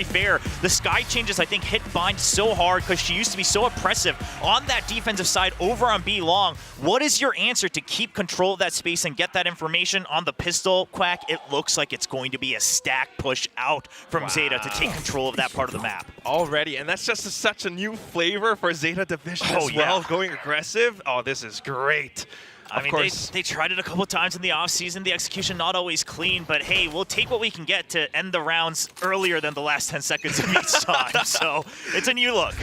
fair. The Sky changes, I think, hit Bind so hard because she used to be so oppressive on that defensive side over on B long. What is your answer to keep control of that space and get that information on the pistol? Quack, it looks like it's going to be a stack push out from Zeta to take control of that part of the map. Already, and that's just such a new flavor for Zeta Division as well, going aggressive. Oh, this is great. I mean, they tried it a couple times in the offseason. The execution not always clean, but hey, we'll take what we can get to end the rounds earlier than the last 10 seconds of each time. So it's a new look.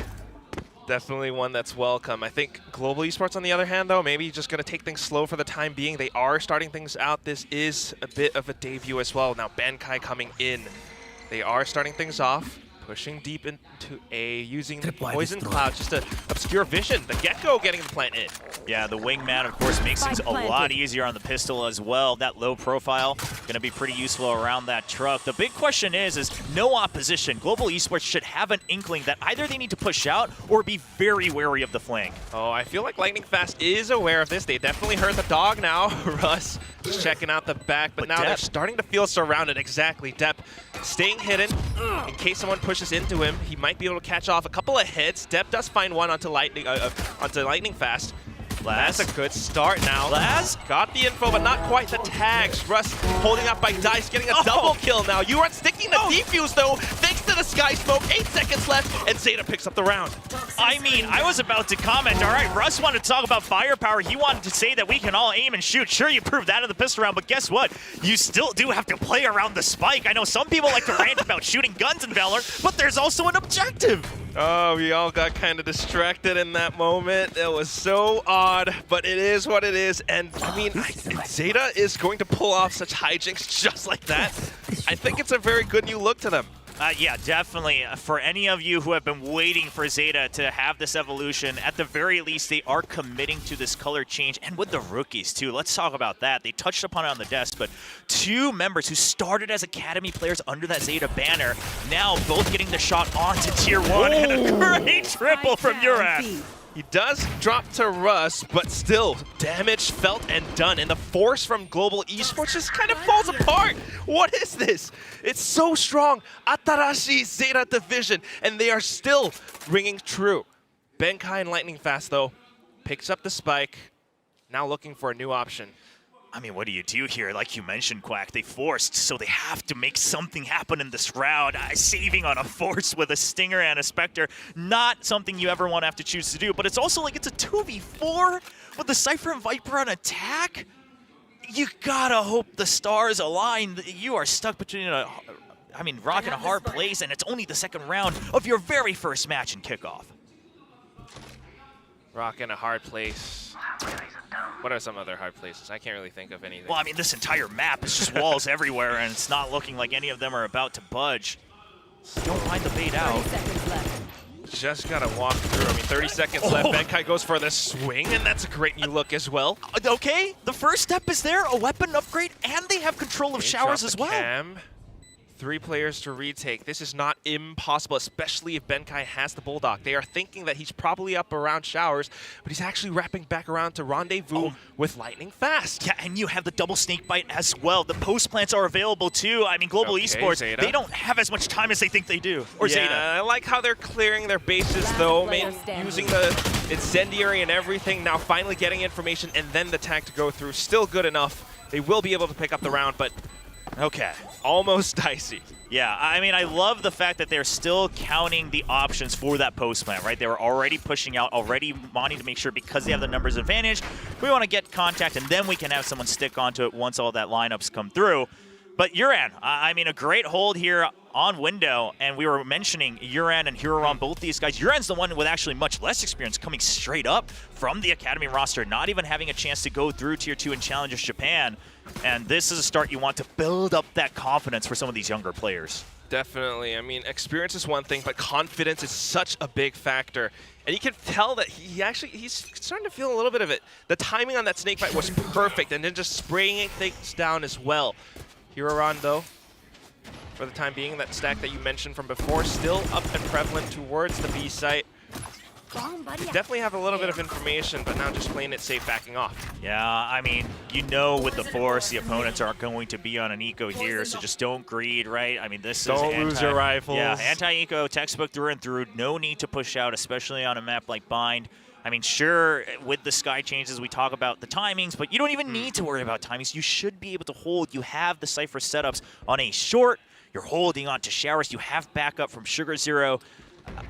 Definitely one that's welcome. I think Global Esports, on the other hand, though, maybe just going to take things slow for the time being. They are starting things out. This is a bit of a debut as well. Now, Bankai coming in. They are starting things off. Pushing deep into A, using Poison Cloud just to obscure vision. The Gecko getting the plant in. Yeah, the Wingman, of course, makes things a lot easier on the pistol as well. That low profile going to be pretty useful around that truck. The big question is no opposition. Global Esports should have an inkling that either they need to push out or be very wary of the flank. Oh, I feel like Lightning Fast is aware of this. They definitely heard the dog now. Russ just checking out the back, but now they're starting to feel surrounded. Exactly. Depp staying hidden in case someone pushes into him. He might be able to catch off a couple of hits. Depp does find one onto Lightning Fast. That's a good start now. Laz got the info, but not quite the tags. Russ holding up by Dice, getting a double kill now. You aren't sticking the defuse, though, thanks to the Sky Smoke. 8 seconds left, and Zeta picks up the round. I mean, I was about to comment. All right, Russ wanted to talk about firepower. He wanted to say that we can all aim and shoot. Sure, you proved that in the pistol round, but guess what? You still do have to play around the spike. I know some people like to rant about shooting guns in Valorant, but there's also an objective. Oh, we all got kind of distracted in that moment. It was so odd, but it is what it is. And I mean, Zeta is going to pull off such hijinks just like that. I think it's a very good new look to them. Yeah, definitely. For any of you who have been waiting for Zeta to have this evolution, at the very least, they are committing to this color change. And with the rookies, too. Let's talk about that. They touched upon it on the desk, but 2 members who started as Academy players under that Zeta banner, now both getting the shot onto Tier 1, and a great triple from Uran. He does drop to Russ, but still, damage felt and done. And the force from Global Esports just kind of falls apart. What is this? It's so strong. Atarashi Zeta Division, and they are still ringing true. Bankai and Lightning Fast, though, picks up the spike. Now looking for a new option. I mean, what do you do here? Like you mentioned, Quack, they forced, so they have to make something happen in this round. Saving on a force with a Stinger and a Spectre, not something you ever want to have to choose to do, but it's also like it's a 2v4 with the Cypher and Viper on attack. You gotta hope the stars align. You are stuck between rock and a hard place, and it's only the second round of your very first match in Kickoff. Rock in a hard place. What are some other hard places? I can't really think of anything. Well, I mean, this entire map is just walls everywhere, and it's not looking like any of them are about to budge. Don't mind the bait out. Just gotta walk through. I mean, 30 seconds left. Bankai goes for the swing, and that's a great new look as well. Okay, the first step is there, a weapon upgrade, and they have control of showers as well. 3 players to retake. This is not impossible, especially if Bankai has the Bulldog. They are thinking that he's probably up around showers, but he's actually wrapping back around to rendezvous with Lightning Fast. Yeah, and you have the double snake bite as well. The post plants are available too. I mean, Global Esports, Zeta, they don't have as much time as they think they do. Or Zeta. I like how they're clearing their bases though, using the incendiary and everything. Now finally getting information and then the tag to go through. Still good enough. They will be able to pick up the round, but okay, almost dicey. Yeah, I mean, I love the fact that they're still counting the options for that post plant, right? They were already pushing out, already wanting to make sure because they have the numbers advantage, we want to get contact and then we can have someone stick onto it once all that lineups come through. But Uran, I mean, a great hold here on window, and we were mentioning Uran and Huron, both these guys. Uran's the one with actually much less experience coming straight up from the Academy roster, not even having a chance to go through Tier 2 and Challengers Japan. And this is a start you want to build up that confidence for some of these younger players. Definitely. I mean, experience is one thing, but confidence is such a big factor. And you can tell that he's starting to feel a little bit of it. The timing on that snake bite was perfect, and then just spraying things down as well. Huron, though, for the time being, that stack that you mentioned from before, still up and prevalent towards the B site. Definitely have a little bit of information, but now just playing it safe, backing off. Yeah, I mean, you know with the Force, the opponents aren't going to be on an eco here, so just don't greed, right? I mean, this don't is lose your rifles. Yeah, anti-eco, textbook through and through. No need to push out, especially on a map like Bind. I mean, sure, with the sky changes, we talk about the timings, but you don't even need to worry about timings. You should be able to hold. You have the Cypher setups on a short. You're holding on to showers. You have backup from Sugar Zero.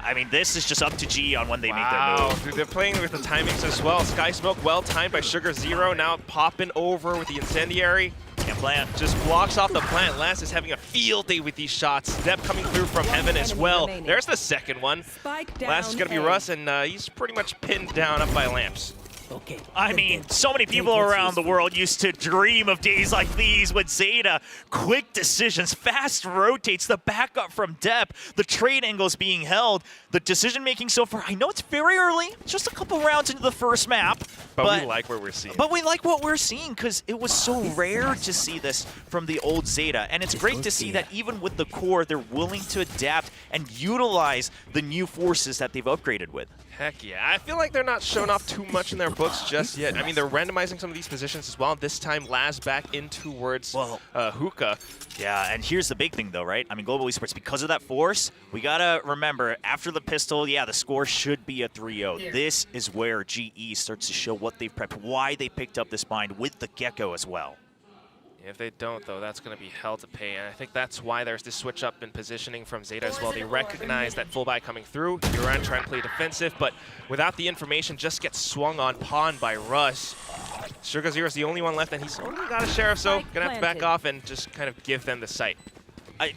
I mean, this is just up to G on when they make their move. Dude, they're playing with the timings as well. Sky Smoke well timed by Sugar Zero. Now popping over with the Incendiary. Can't plan. Just blocks off the plant. Last is having a field day with these shots. Step coming through from Heaven as well. There's the second one. Last is going to be Russ, and he's pretty much pinned down up by Lamps. Okay. I mean, so many people around the world used to dream of days like these with Zeta. Quick decisions, fast rotates, the backup from depth, the trade angles being held, the decision-making so far. I know it's very early, just a couple rounds into the first map. But we like what we're seeing. But we like what we're seeing because it was so rare to see this from the old Zeta. And it's great to see that even with the core, they're willing to adapt and utilize the new forces that they've upgraded with. Heck yeah. I feel like they're not showing off too much in their books just yet. I mean, they're randomizing some of these positions as well. This time, Laz back in towards Hookah. Yeah, and here's the big thing, though, right? I mean, Global Esports, because of that force, we got to remember, after the pistol, yeah, the score should be a 3-0. This is where GE starts to show what they've prepped, why they picked up this bind with the Gecko as well. If they don't, though, that's going to be hell to pay. And I think that's why there's this switch up in positioning from Zeta as well. They recognize that full buy coming through. Duran trying to play defensive, but without the information, just gets swung on pawn by Russ. Sugar Zero's the only one left, and he's only got a Sheriff, so going to have to back off and just kind of give them the sight.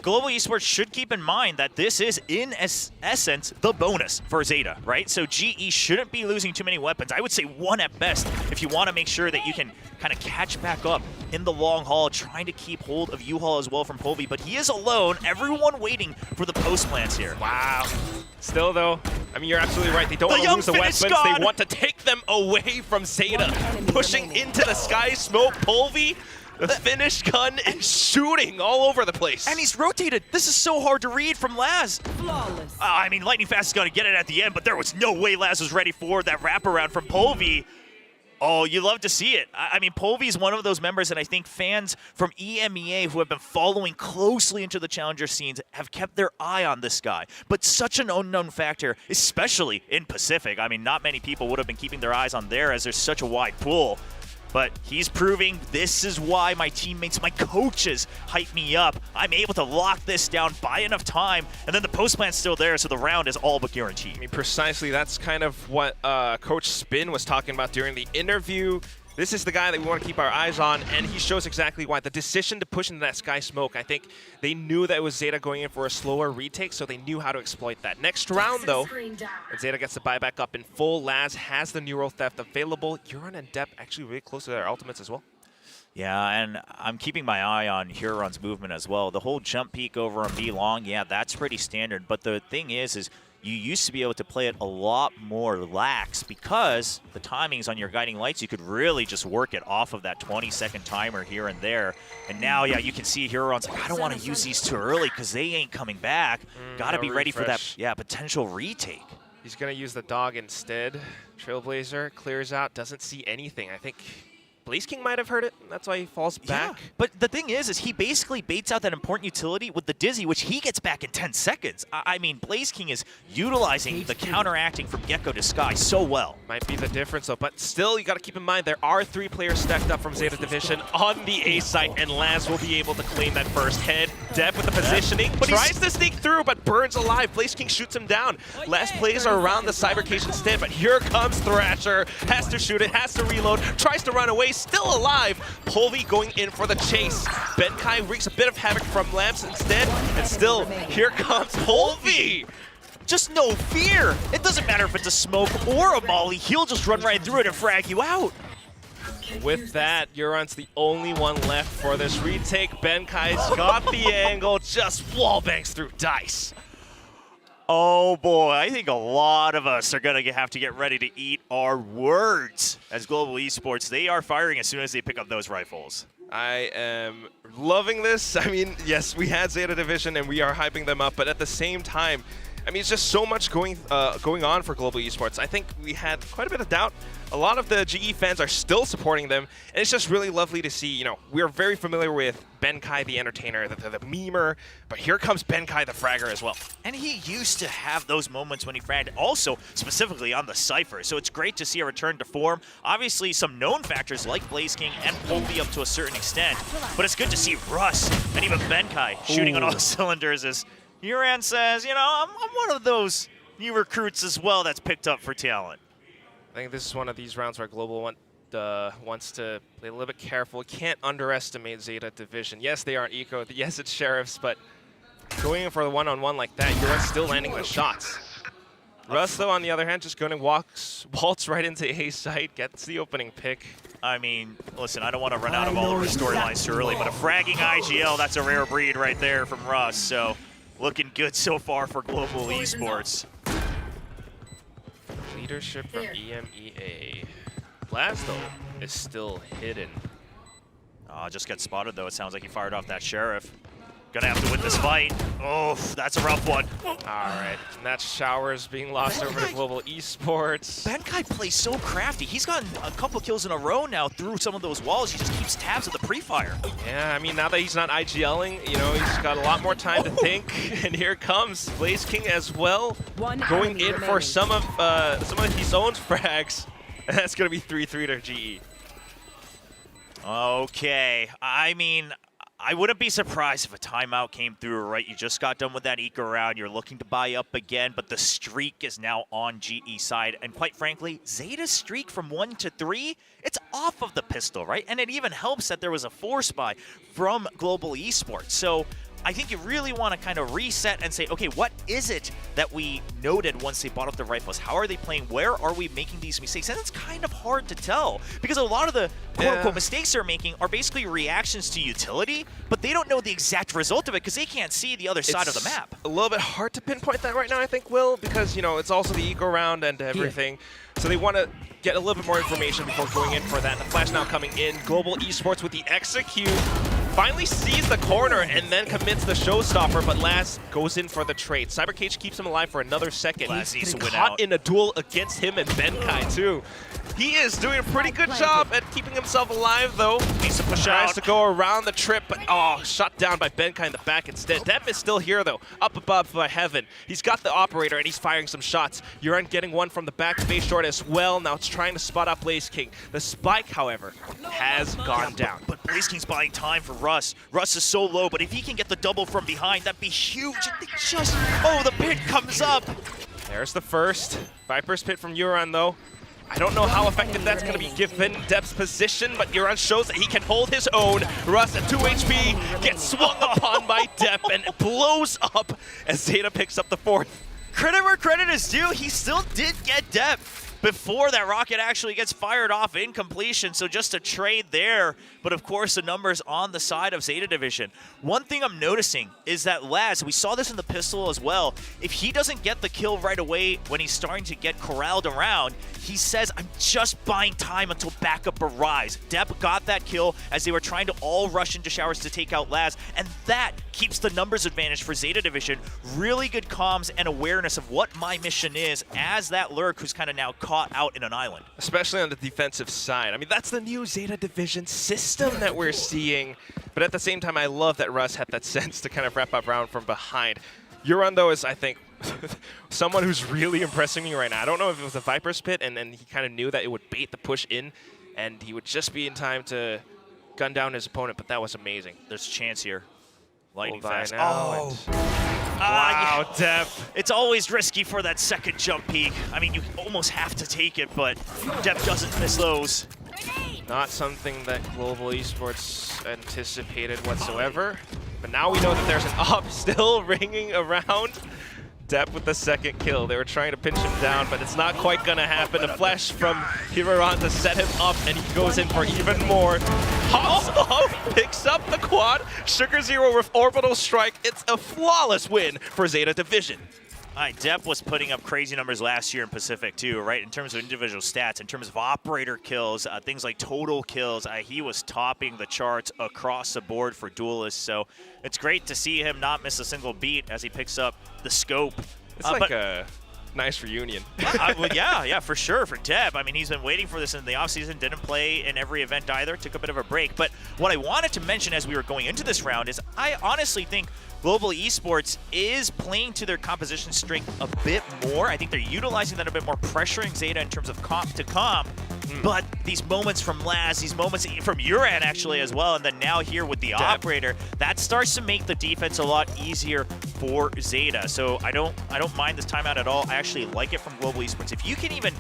Global Esports should keep in mind that this is, in essence, the bonus for Zeta, right? So GE shouldn't be losing too many weapons. I would say one at best if you want to make sure that you can kind of catch back up in the long haul, trying to keep hold of U-Haul as well from Povey, but he is alone. Everyone waiting for the post plants here. Wow. Still, though, I mean, you're absolutely right. They don't want to lose the weapons. They want to take them away from Zeta. Pushing into the Sky Smoke. Povey, the Finnish gun, and shooting all over the place. And he's rotated. This is so hard to read from Laz. Flawless. I mean, Lightning Fast is going to get it at the end, but there was no way Laz was ready for that wraparound from Povey. Oh, you love to see it. I mean, Povey's one of those members, and I think fans from EMEA who have been following closely into the challenger scenes have kept their eye on this guy. But such an unknown factor, especially in Pacific. I mean, not many people would have been keeping their eyes on there as there's such a wide pool. But he's proving this is why my teammates, my coaches hype me up. I'm able to lock this down, buy enough time, and then the post plant's still there, so the round is all but guaranteed. I mean, precisely, that's kind of what Coach Spin was talking about during the interview. This is the guy that we want to keep our eyes on, and he shows exactly why. The decision to push into that Sky Smoke, I think they knew that it was Zeta going in for a slower retake, so they knew how to exploit that. Next round, though, and Zeta gets the buyback up in full. Laz has the Neural Theft available. Huron and Depp actually really close to their ultimates as well. Yeah, and I'm keeping my eye on Huron's movement as well. The whole jump peek over on B long, yeah, that's pretty standard. But the thing is you used to be able to play it a lot more lax because the timings on your guiding lights, you could really just work it off of that 20-second timer here and there. And now, yeah, you can see Huron's like, I don't want to use these too early because they ain't coming back. Got to be ready for that, yeah, potential retake. He's going to use the dog instead. Trailblazer clears out, doesn't see anything. I think Blaze King might have heard it. That's why he falls back. Yeah, but the thing is he basically baits out that important utility with the Dizzy, which he gets back in 10 seconds. I mean, Blaze King is utilizing the counteracting from Gecko to Sky so well. Might be the difference, though. But still, you got to keep in mind, there are 3 players stacked up from Zeta Division on the A site, and Laz will be able to claim that first head. Dev with the positioning, but tries to sneak through, but burns alive. Blaze King shoots him down. Last plays are around the Cyber Cage instead, but here comes Thrasher. Has to shoot it, has to reload, tries to run away, still alive. Povey going in for the chase. Benkai wreaks a bit of havoc from Lamps instead, and still, here comes Povey. Just no fear. It doesn't matter if it's a smoke or a molly. He'll just run right through it and frag you out. With that, Euron's the only one left for this retake. Benkai's got the angle, just wallbangs through Dice. Oh boy, I think a lot of us are going to have to get ready to eat our words as Global Esports. They are firing as soon as they pick up those rifles. I am loving this. I mean, yes, we had Zeta Division and we are hyping them up, but at the same time, I mean, it's just so much going on for Global Esports. I think we had quite a bit of doubt. A lot of the GE fans are still supporting them, and it's just really lovely to see. You know, we're very familiar with Ben-Kai the entertainer, the memer, but here comes Ben-Kai the fragger as well. And he used to have those moments when he fragged, also specifically on the Cypher. So it's great to see a return to form. Obviously, some known factors like Blaze King and Povey up to a certain extent, but it's good to see Russ and even Ben-Kai shooting on all cylinders as Uran says, you know, I'm one of those new recruits as well that's picked up for talent. I think this is one of these rounds where Global wants to play a little bit careful. Can't underestimate Zeta Division. Yes, they aren't eco. Yes, it's Sheriffs, but going in for the one-on-one like that, you're still landing the shots. Russ, though, on the other hand, just going to waltz right into A site, gets the opening pick. I mean, listen, I don't want to run out of all of our storylines too early, but a fragging IGL, that's a rare breed right there from Russ. So looking good so far for Global Esports. Leadership from EMEA. Laz, though, is still hidden. Just got spotted, though. It sounds like he fired off that Sheriff. Gonna have to win this fight. Oh, that's a rough one. All right, and that's Showers being lost over to Global Esports. Ben-Kai plays so crafty. He's gotten a couple kills in a row now through some of those walls. He just keeps tabs of the pre-fire. Yeah, I mean, now that he's not IGLing, you know, he's got a lot more time to think. And here comes Blaze King as well, going in for some of his own frags. And that's gonna be 3-3 to GE. Okay, I mean, I wouldn't be surprised if a timeout came through, right? You just got done with that eco round. You're looking to buy up again, but the streak is now on GE side. And quite frankly, Zeta's streak from 1 to 3, it's off of the pistol, right? And it even helps that there was a force buy from Global Esports. So I think you really want to kind of reset and say, okay, what is it that we noted once they bought up the rifles? How are they playing? Where are we making these mistakes? And it's kind of hard to tell because a lot of the quote-unquote mistakes they're making are basically reactions to utility, but they don't know the exact result of it because they can't see the other side of the map. A little bit hard to pinpoint that right now, I think, Will, because, you know, it's also the eco round and everything. So they want to get a little bit more information before going in for that. The flash now coming in. Global Esports with the execute. Finally sees the corner and then commits the showstopper, but Laz goes in for the trade. Cyber Cage keeps him alive for another second. Laz needs to win caught out. in a duel against him and Ben-Kai too. He is doing a pretty good job at keeping himself alive, though. Needs to push Tries out. to go around the trip, but shot down by Ben-Kai in the back instead. Depp is still here, though, up above by Heaven. He's got the operator, and he's firing some shots. Uran getting one from the back space short as well. Now it's trying to spot up Blaze King. The spike, however, has gone down. But Blaze King's buying time for Russ. Russ is so low, but if he can get the double from behind, that'd be huge. They just, the pit comes up. There's the first. Viper's Pit from Uran, though. I don't know how effective that's going to be given Depp's position, but Uran shows that he can hold his own. Russ at 2 HP gets swung upon by Depp and blows up as Zeta picks up the fourth. Credit where credit is due, he still did get depth before that rocket actually gets fired off in completion, so just a trade there. But of course, the numbers on the side of Zeta Division. One thing I'm noticing is that Laz, we saw this in the pistol as well, if he doesn't get the kill right away when he's starting to get corralled around, he says, I'm just buying time until backup arrives. Depp got that kill as they were trying to all rush into showers to take out Laz, and that keeps the numbers advantage for Zeta Division. Really good comms and awareness of what my mission is as that lurk who's kind of now caught out in an island. Especially on the defensive side. I mean, that's the new Zeta Division system that we're seeing. But at the same time, I love that Russ had that sense to kind of wrap up round from behind. Uran, though, is, I think, someone who's really impressing me right now. I don't know if it was a Viper's Pit, and then he kind of knew that it would bait the push in, and he would just be in time to gun down his opponent, but that was amazing. There's a chance here. Lightning fast. Wow, Depp. It's always risky for that second jump peak. I mean, you almost have to take it, but Depp doesn't miss those. Not something that Global Esports anticipated whatsoever. But now we know that there's an op still ringing around. Depp with the second kill. They were trying to pinch him down, but it's not quite going to happen. A flash from Hiroran to set him up, and he goes in for even more. Hops off, picks up the quad. Sugar Zero with orbital strike. It's a flawless win for Zeta Division. Depp was putting up crazy numbers last year in Pacific too, right? In terms of individual stats, in terms of operator kills, things like total kills, he was topping the charts across the board for duelists. So it's great to see him not miss a single beat as he picks up the scope It's like a nice reunion. Well, yeah, for sure, for Deb. I mean, he's been waiting for this in the offseason, didn't play in every event either, took a bit of a break. But what I wanted to mention as we were going into this round is I honestly think Global Esports is playing to their composition strength a bit more. I think they're utilizing that a bit more, pressuring Zeta in terms of comp to comp. But these moments from Laz, these moments from Uran actually as well, and then now here with the operator, that starts to make the defense a lot easier for Zeta. So I don't mind this timeout at all. I actually like it from Global Esports. If you can even,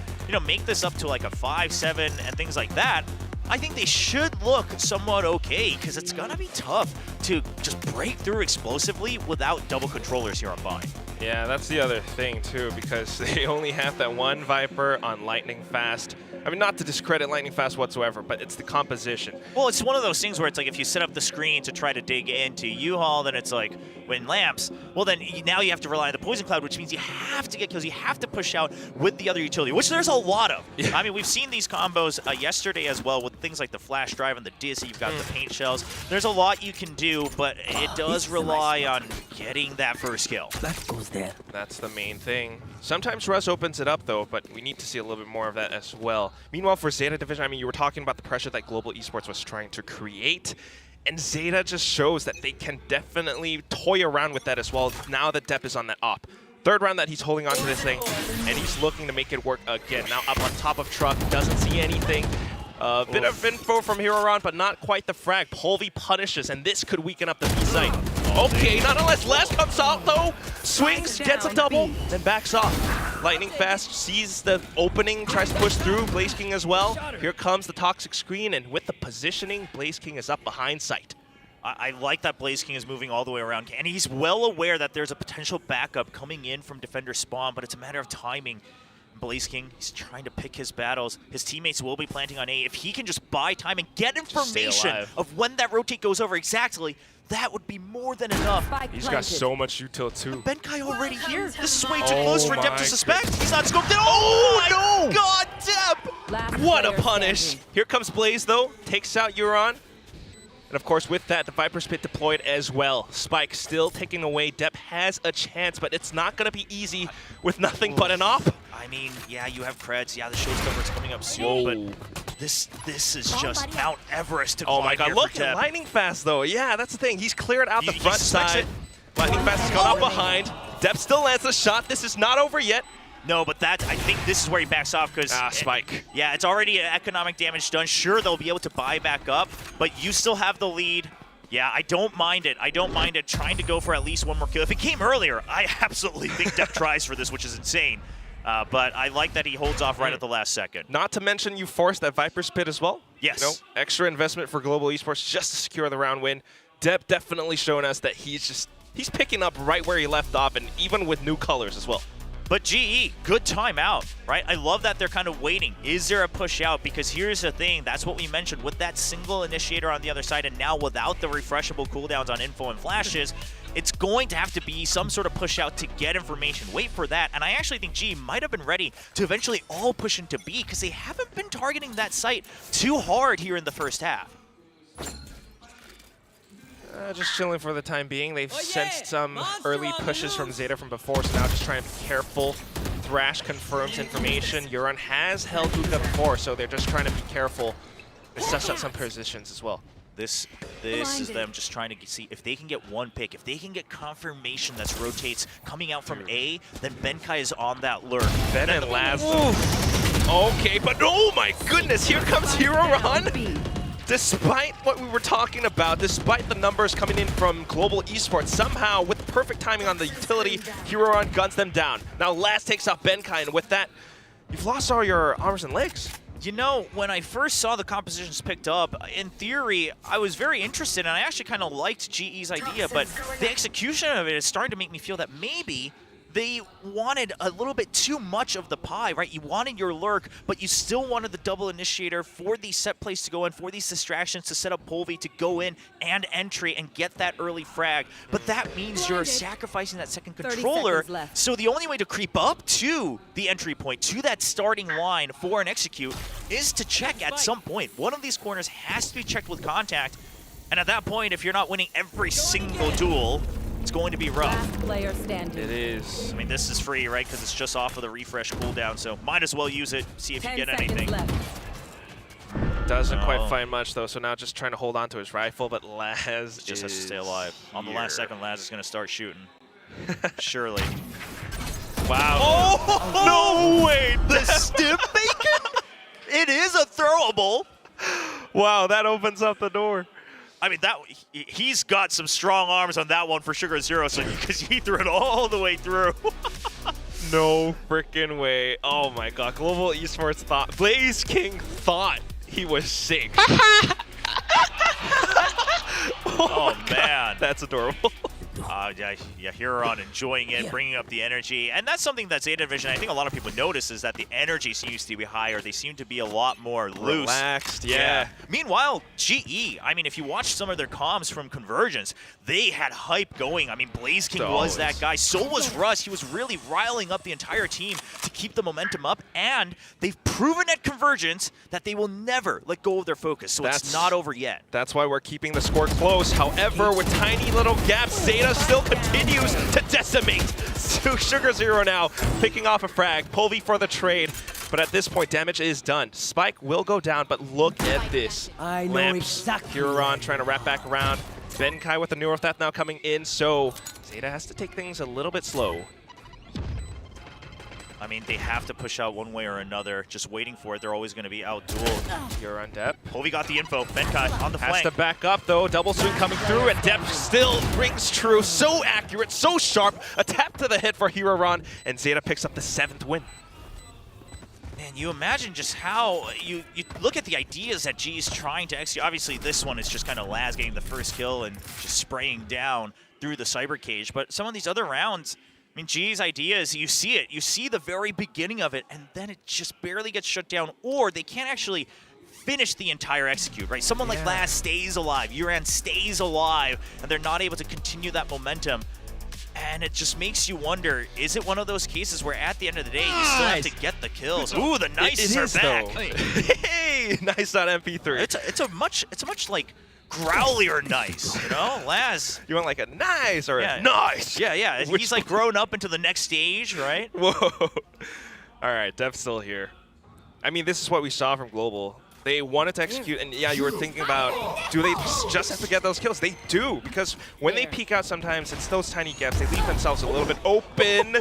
make this up to like a 5-7 and things like that, I think they should look somewhat okay, because it's gonna be tough to just break through explosively without double controllers here on Vine. Yeah, that's the other thing too, because they only have that one Viper on Lightning Fast. I mean, not to discredit Lightning Fast whatsoever, but it's the composition. Well, it's one of those things where it's like if you set up the screen to try to dig into U-Haul, then it's like when lamps, well then now you have to rely on the Poison Cloud, which means you have to get kills, you have to push out with the other utility, which there's a lot of. Yeah. I mean, we've seen these combos yesterday as well with things like the Flash Drive and the Dizzy, you've got the Paint Shells. There's a lot you can do, but it does rely on getting that first kill. That goes there. That's the main thing. Sometimes Russ opens it up though, but we need to see a little bit more of that as well. Meanwhile, for Zeta Division, I mean, you were talking about the pressure that Global Esports was trying to create, and Zeta just shows that they can definitely toy around with that as well now that Depp is on that op. Third round that he's holding on to this thing, and he's looking to make it work again. Now up on top of Truck, doesn't see anything. A bit of info from Heroron, but not quite the frag. Polvi punishes, and this could weaken up the B site. Okay, not unless Les comes out though. Swings, gets a double, then backs off. Lightning Fast sees the opening, tries to push through. Blaze King as well. Here comes the toxic screen, and with the positioning, Blaze King is up behind site. I like that Blaze King is moving all the way around, and he's well aware that there's a potential backup coming in from defender spawn, but it's a matter of timing. Blaze King, he's trying to pick his battles. His teammates will be planting on A. If he can just buy time and get information of when that rotate goes over exactly, that would be more than enough. He's got so much util too. Benkai already here. This is way too close for Depp to suspect. He's not scoped in. Oh, no! God, Depp! What a punish. Here comes Blaze though, takes out Euron. And of course, with that, the Viper's Pit deployed as well. Spike still taking away. Depp has a chance, but it's not going to be easy with nothing but an op. I mean, yeah, you have creds. Yeah, the showstopper's coming up soon, but this is just Mount Everest to climb. Oh my god, look at Lightning Fast though. Yeah, that's the thing. He's cleared out the front side. Lightning Fast has gone up behind. Depp still lands a shot. This is not over yet. No, but I think this is where he backs off because Spike. Yeah, it's already economic damage done. Sure, they'll be able to buy back up, but you still have the lead. Yeah, I don't mind it. I don't mind it trying to go for at least one more kill. If it came earlier, I absolutely think Depp tries for this, which is insane. But I like that he holds off right at the last second. Not to mention you forced that Viper's Pit as well. Yes. Extra investment for Global Esports just to secure the round win. Depp definitely showing us that he's picking up right where he left off, and even with new colors as well. But GE, good timeout, right? I love that they're kind of waiting. Is there a push out? Because here's the thing, that's what we mentioned with that single initiator on the other side, and now without the refreshable cooldowns on info and flashes, it's going to have to be some sort of push out to get information. Wait for that, and I actually think GE might have been ready to eventually all push into B because they haven't been targeting that site too hard here in the first half. Just chilling for the time being. They've sensed some early pushes from Zeta from before, so now just trying to be careful. Thrash confirms information. Euron has held Hookah before, so they're just trying to be careful. They suss out some positions as well. This is them just trying to see if they can get one pick. If they can get confirmation that rotates coming out from A, then Benkai is on that lurk. Ben and Laz. Okay, but oh my goodness, here comes Heroron. Despite what we were talking about, despite the numbers coming in from Global Esports, somehow, with the perfect timing on the utility, Heroron guns them down. Now Laz takes out Benkai, and with that, you've lost all your arms and legs. You know, when I first saw the compositions picked up, in theory, I was very interested, and I actually kind of liked GE's idea, but the execution of it is starting to make me feel that maybe they wanted a little bit too much of the pie, right? You wanted your lurk, but you still wanted the double initiator for these set plays to go in, for these distractions to set up Polvi to go in and entry and get that early frag. But that means you're sacrificing that second controller. So the only way to creep up to the entry point, to that starting line for an execute, is to check at some point. One of these corners has to be checked with contact. And at that point, if you're not winning every single duel, it's going to be rough. Last player standing. It is. I mean, this is free, right? Because it's just off of the refresh cooldown, so might as well use it, see if you 10 get seconds anything. left. Doesn't No. quite find much, though, so now just trying to hold on to his rifle, but Laz Just has to stay alive. On the last second, Laz is going to start shooting. Surely. Wow. Oh, no way! The stim bacon? It is a throwable. Wow, that opens up the door. I mean, he's got some strong arms on that one for Sugar Zero, so because he threw it all the way through. No freaking way. Oh my god. Global Esports thought, Blaze King thought he was safe. Oh, man. That's adorable. Yeah, Huron enjoying it, bringing up the energy. And that's something that Zeta Division, I think a lot of people notice, is that the energy seems to be higher. They seem to be a lot more loose. Relaxed, yeah. Meanwhile, GE, I mean, if you watch some of their comms from Convergence, they had hype going. I mean, Blaze King was that guy. So was Russ. He was really riling up the entire team to keep the momentum up. And they've proven at Convergence that they will never let go of their focus. So it's not over yet. That's why we're keeping the score close. However, with tiny little gaps, Zeta still continues to decimate. So Sugar Zero now picking off a frag. Polvi for the trade. But at this point, damage is done. Spike will go down, but look at this. I know Lamps, exactly. Huron trying to wrap back around. Benkai with the Neural Theft now coming in, so Zeta has to take things a little bit slow. I mean, they have to push out one way or another. Just waiting for it. They're always going to be out-dueled. Huron Depp Polvi got the info. Benkai on the has flank. to back up, though. Double swing coming through, and Depp still rings true. So accurate, so sharp. A tap to the head for Huron, and Zeta picks up the 7th win. Man, you imagine just how you look at the ideas that G's trying to execute. Obviously, this one is just kind of Laz getting the first kill and just spraying down through the cyber cage. But some of these other rounds, I mean, G's ideas, you see it. You see the very beginning of it, and then it just barely gets shut down, or they can't actually finish the entire execute, right? Someone like Laz stays alive, Uran stays alive, and they're not able to continue that momentum. And it just makes you wonder, is it one of those cases where at the end of the day, you still have to get the kills? Ooh, the nices are back. Hey, nice.mp3. It's a much like growlier nice, you know? Laz. You want like a nice or a nice? Yeah. He's like grown up into the next stage, right? Whoa. All right, Dev's still here. I mean, this is what we saw from Global. They wanted to execute, and yeah, you were thinking about, do they just have to get those kills? They do, because when they peek out sometimes, it's those tiny gaps. They leave themselves a little bit open.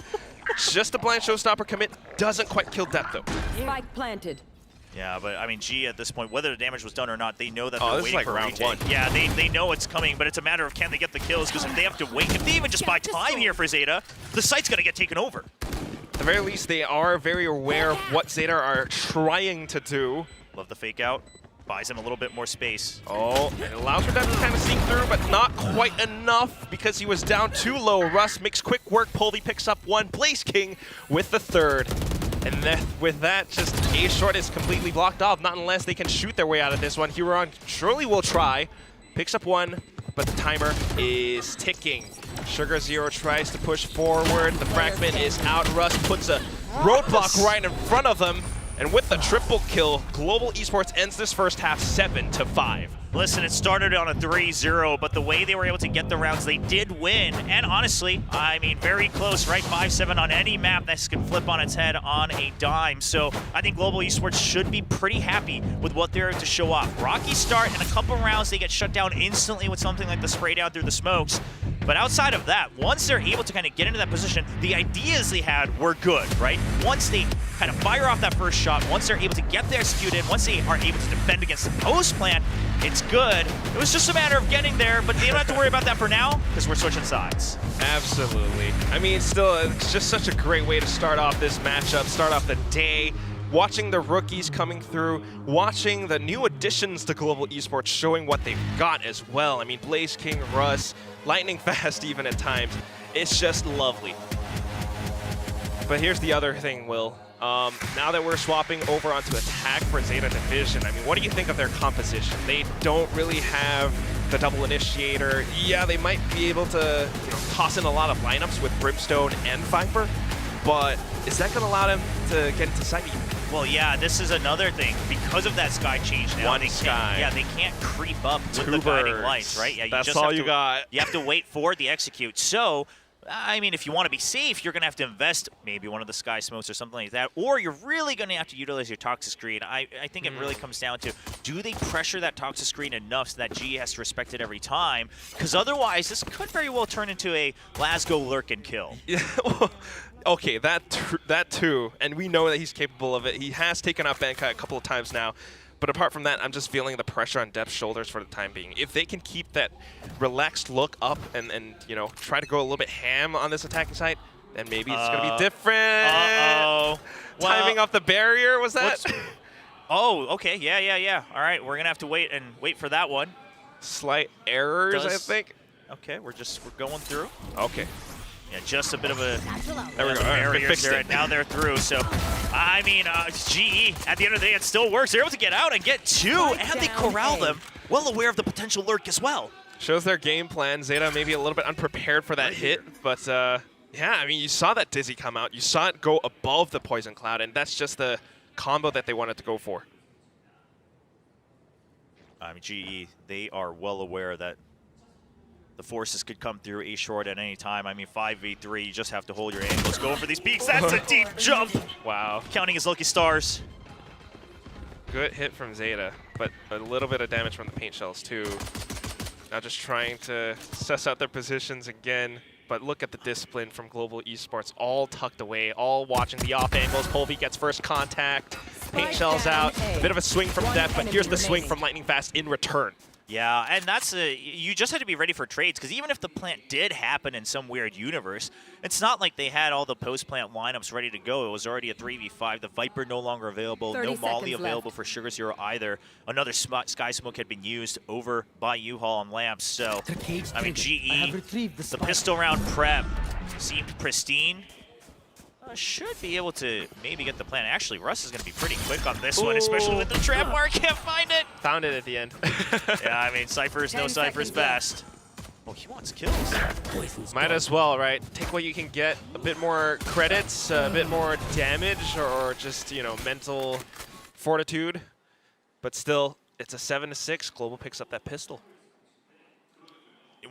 Just a blind showstopper commit doesn't quite kill Depp, though. Spike planted. Yeah, but I mean, G at this point, whether the damage was done or not, they know that Oh, they're this is waiting like for a round retake. one. Yeah, they know it's coming, but it's a matter of can they get the kills, because if they have to wait, if they even just buy time here for Zeta, the site's going to get taken over. At the very least, they are very aware of what Zeta are trying to do. Love the fake out. Buys him a little bit more space. Oh, it allows for Depp to kind of sneak through, but not quite enough because he was down too low. Russ makes quick work. Polvi picks up one. Blaze King with the 3rd. And then with that, just A short is completely blocked off, not unless they can shoot their way out of this one. Huron surely will try. Picks up one, but the timer is ticking. Sugar Zero tries to push forward. The fragment is out. Russ puts a roadblock right in front of them. And with the triple kill, Global Esports ends this first half 7-5. Listen, it started on a 3-0, but the way they were able to get the rounds, they did win. And honestly, I mean, very close, right? 5-7 on any map that can flip on its head on a dime. So I think Global Esports should be pretty happy with what they're able to show off. Rocky start, and a couple rounds, they get shut down instantly with something like the spray down through the smokes. But outside of that, once they're able to kind of get into that position, the ideas they had were good, right? Once they kind of fire off that first shot, once they're able to get the executed, once they are able to defend against the post plan, it's good. It was just a matter of getting there, but they don't have to worry about that for now because we're switching sides. Absolutely. I mean, still, it's just such a great way to start off this matchup, start off the day. Watching the rookies coming through, watching the new additions to Global Esports showing what they've got as well. I mean, Blaze King, Russ, lightning fast even at times. It's just lovely. But here's the other thing, Will. Now that we're swapping over onto attack for Zeta Division, I mean, what do you think of their composition? They don't really have the double initiator. Yeah, they might be able to toss in a lot of lineups with Brimstone and Viper, but is that going to allow them to get into site Well, yeah, this is another thing. Because of that sky change now, One they sky. can't, they can't creep up with Two the guiding birds. lights, right? Yeah, That's just all have you to, got. You have to wait for the execute. So, I mean, if you want to be safe, you're going to have to invest maybe one of the sky smokes or something like that, or you're really going to have to utilize your toxic screen. I think it really comes down to, do they pressure that toxic screen enough so that GE has to respect it every time? Because otherwise, this could very well turn into a Glasgow lurk and kill. Yeah, well, okay, that too, and we know that he's capable of it. He has taken out Bankai a couple of times now, but apart from that, I'm just feeling the pressure on Depth's shoulders for the time being. If they can keep that relaxed look up and you know, try to go a little bit ham on this attacking side, then maybe it's gonna be different. Uh-oh. Timing off the barrier, was that? Oh, okay, yeah. All right, we're gonna have to wait for that one. Slight errors, I think. Okay, we're going through. Okay. Yeah, just a bit of a There we go. All right, barriers fixed there, it. and now they're through. So, I mean, GE, at the end of the day, it still works. They're able to get out and get two, and they corral them, well aware of the potential lurk as well. Shows their game plan. Zeta maybe a little bit unprepared for that hit, but yeah, I mean, you saw that Dizzy come out. You saw it go above the Poison Cloud, and that's just the combo that they wanted to go for. I mean, GE, they are well aware that the forces could come through A short at any time. I mean, 5v3, you just have to hold your angles, go for these peaks. That's a deep jump. Wow. Counting his lucky stars. Good hit from Zeta, but a little bit of damage from the paint shells too. Now just trying to suss out their positions again, but look at the discipline from Global Esports, all tucked away, all watching the off angles. Polvi gets first contact, paint shells out, a bit of a swing from Depth, but here's the swing from Lightning Fast in return. Yeah, and that's you just had to be ready for trades, because even if the plant did happen in some weird universe, it's not like they had all the post-plant lineups ready to go. It was already a 3v5. The Viper no longer available. No Molly available for Sugar Zero either. Another Sky Smoke had been used over by U-Haul and Lamps. So, I mean, GE, the pistol round prep seemed pristine. Should be able to maybe get the plan. Actually, Russ is going to be pretty quick on this one, especially with the trap mark. Can't find it. Found it at the end. Yeah, I mean, Cypher's no Cypher's best. Oh, he wants kills. Might as well, right? Take what you can get. A bit more credits, a bit more damage, or just, you know, mental fortitude. But still, it's a 7-6. Global picks up that pistol.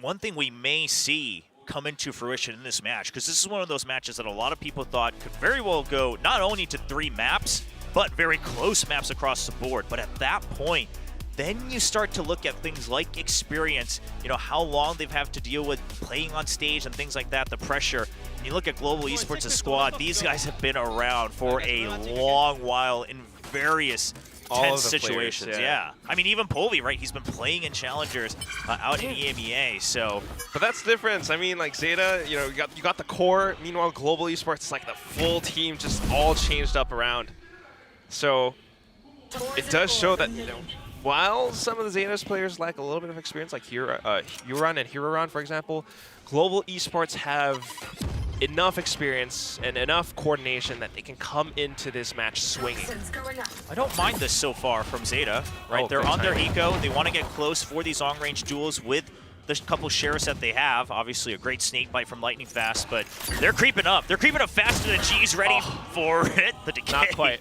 One thing we may see come into fruition in this match, because this is one of those matches that a lot of people thought could very well go not only to 3 maps, but very close maps across the board. But at that point, then you start to look at things like experience, you know, how long they've had to deal with playing on stage and things like that, the pressure. And you look at Global Esports' squad, these guys have been around for a long while in various tense situations. Players, yeah. I mean, even Polvi, right? He's been playing in challengers out in EMEA, so. But that's the difference. I mean, like Zeta, you know, you got the core. Meanwhile, Global Esports is like the full team, just all changed up around. So it does show that, you know, while some of the Zeta's players lack a little bit of experience, like Huron and Huron, for example, Global Esports have enough experience and enough coordination that they can come into this match swinging. I don't mind this so far from Zeta, right? Oh, they're on their eco. They want to get close for these long-range duels with the couple sheriffs that they have. Obviously, a great snake bite from Lightning Fast, but they're creeping up. They're creeping up faster than G's ready for it. The decay. Not quite.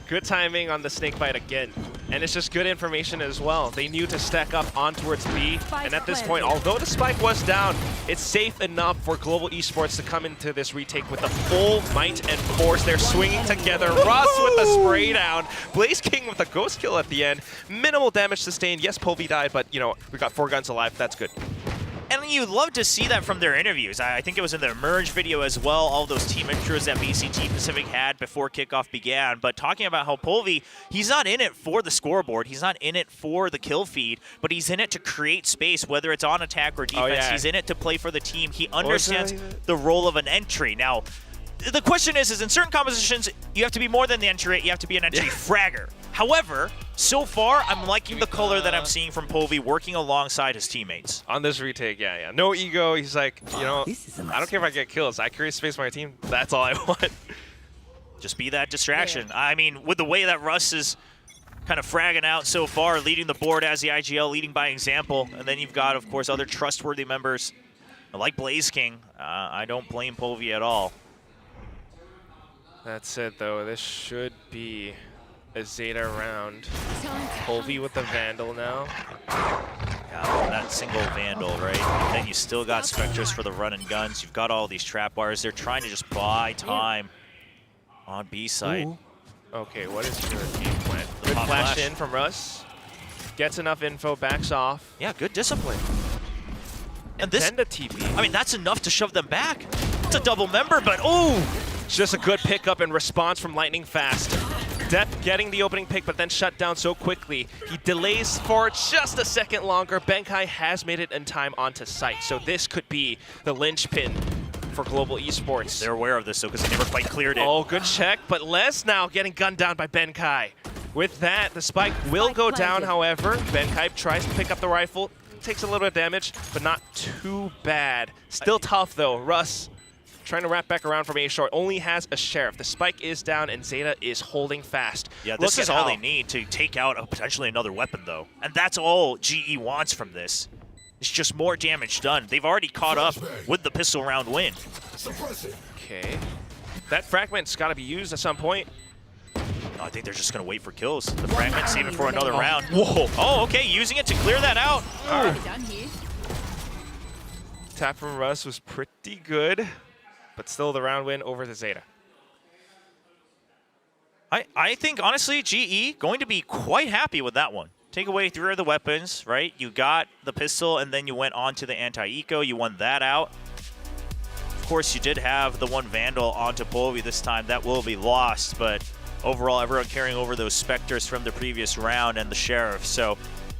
Good timing on the snake bite again. And it's just good information as well. They knew to stack up on towards B. And at this point, although the spike was down, it's safe enough for Global Esports to come into this retake with the full might and force. They're swinging together. Russ with the spray down. Blaze King with a ghost kill at the end. Minimal damage sustained. Yes, Polvi died, but, you know, we got 4 guns alive. That's good. And you'd love to see that from their interviews. I think it was in the Emerge video as well, all those team intros that VCT Pacific had before kickoff began. But talking about how Polvi, he's not in it for the scoreboard. He's not in it for the kill feed, but he's in it to create space, whether it's on attack or defense. Oh, yeah. He's in it to play for the team. He understands the role of an entry. Now, the question is in certain compositions, you have to be more than the entry. You have to be an entry fragger. However, so far, I'm liking the color that I'm seeing from Polvi working alongside his teammates. On this retake, yeah. No ego. He's like, you know, I don't care if I get kills. I create space for my team. That's all I want. Just be that distraction. Yeah. I mean, with the way that Russ is kind of fragging out so far, leading the board as the IGL, leading by example, and then you've got, of course, other trustworthy members like Blaze King. I don't blame Polvi at all. That said, though, this should be a Zeta round. Polvi with the Vandal now. Yeah, that single Vandal, right? And then you still got Spectres for the run and guns. You've got all these trap wires. They're trying to just buy time on B side. Ooh. Okay, what is your game plan? Good flash in from Russ. Gets enough info, backs off. Yeah, good discipline. And then the TP. I mean, that's enough to shove them back. It's a double member, but oh! Just a good pickup and response from Lightning Fast. Depp getting the opening pick, but then shut down so quickly. He delays for just a second longer. Benkai has made it in time onto site, so this could be the linchpin for Global Esports. They're aware of this, though, because they never quite cleared it. Oh, good check, but Les now getting gunned down by Benkai. With that, the spike will go down, however. Benkai tries to pick up the rifle, takes a little bit of damage, but not too bad. Still tough, though. Russ trying to wrap back around from A short, only has a Sheriff. The spike is down, and Zeta is holding fast. Yeah, this is all they need to take out potentially another weapon, though. And that's all GE wants from this. It's just more damage done. They've already caught up with the pistol round win. Okay. That fragment's got to be used at some point. No, I think they're just going to wait for kills. The fragment, save it for another round. Whoa. Oh, okay, using it to clear that out. Tap from Russ was pretty good, but still the round win over the Zeta. I think, honestly, GE going to be quite happy with that one. Take away 3 of the weapons, right? You got the pistol, and then you went on to the anti-eco. You won that out. Of course, you did have the one Vandal onto Polvi this time. That will be lost, but overall, everyone carrying over those Spectres from the previous round and the Sheriff. So,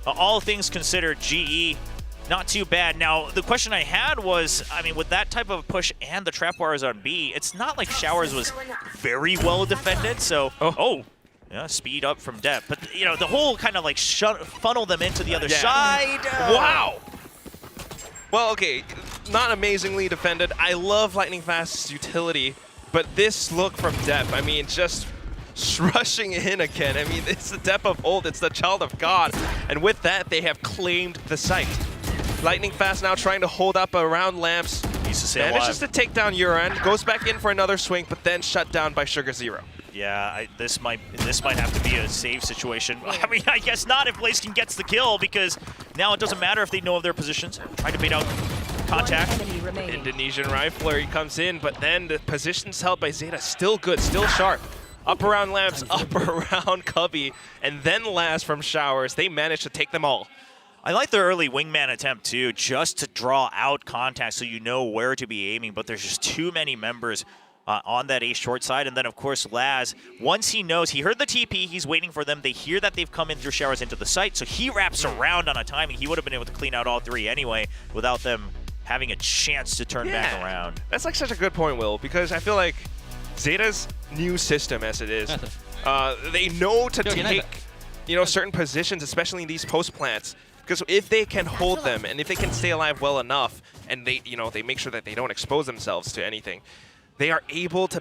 all things considered, GE, not too bad. Now, the question I had was, I mean, with that type of push and the trap wires on B, it's not like Showers was very well defended, so... Yeah, speed up from depth. But, you know, the whole kind of like funnel them into the other side. Wow. Well, okay, not amazingly defended. I love Lightning Fast's utility, but this look from Depp, I mean, just rushing in again. I mean, it's the Depp of old. It's the child of God. And with that, they have claimed the site. Lightning Fast now trying to hold up around lamps. Manages to take down Uran, goes back in for another swing, but then shut down by Sugar Zero. Yeah, this might have to be a save situation. I mean, I guess not if Blaziken gets the kill, because now it doesn't matter if they know of their positions. Trying to bait out contact. Indonesian Rifler, he comes in, but then the positions held by Zeta still good, still sharp. Up around Lamps, up around Cubby, and then last from Showers. They managed to take them all. I like the early wingman attempt, too, just to draw out contact so you know where to be aiming, but there's just too many members on that A short side. And then, of course, Laz, once he knows, he heard the TP, he's waiting for them. They hear that they've come in through Showers into the site, so he wraps around on a timing. He would have been able to clean out all 3 anyway without them having a chance to turn back around. That's like such a good point, Will, because I feel like Zeta's new system, as it is, they know to take certain positions, especially in these post plants. Because if they can hold them, and if they can stay alive well enough, and they make sure that they don't expose themselves to anything, they are able to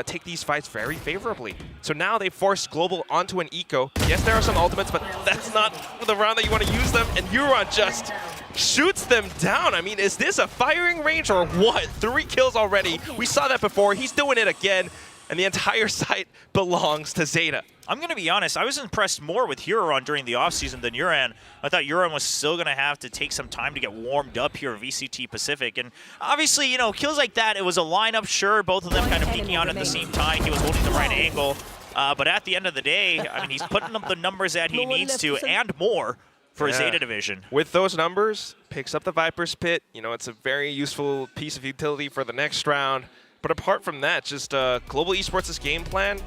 take these fights very favorably. So now they force Global onto an eco. Yes, there are some ultimates, but that's not the round that you want to use them. And Euron just shoots them down. I mean, is this a firing range or what? 3 kills already. We saw that before. He's doing it again. And the entire site belongs to Zeta. I'm going to be honest, I was impressed more with Huron during the offseason than Uran. I thought Uran was still going to have to take some time to get warmed up here at VCT Pacific. And obviously, kills like that, it was a lineup, sure, both of them kind of peeking out at the same time. He was holding the right angle. But at the end of the day, I mean, he's putting up the numbers that he needs to and more for his Zeta division. With those numbers, picks up the Viper's Pit. It's a very useful piece of utility for the next round. But apart from that, just Global Esports' game plan,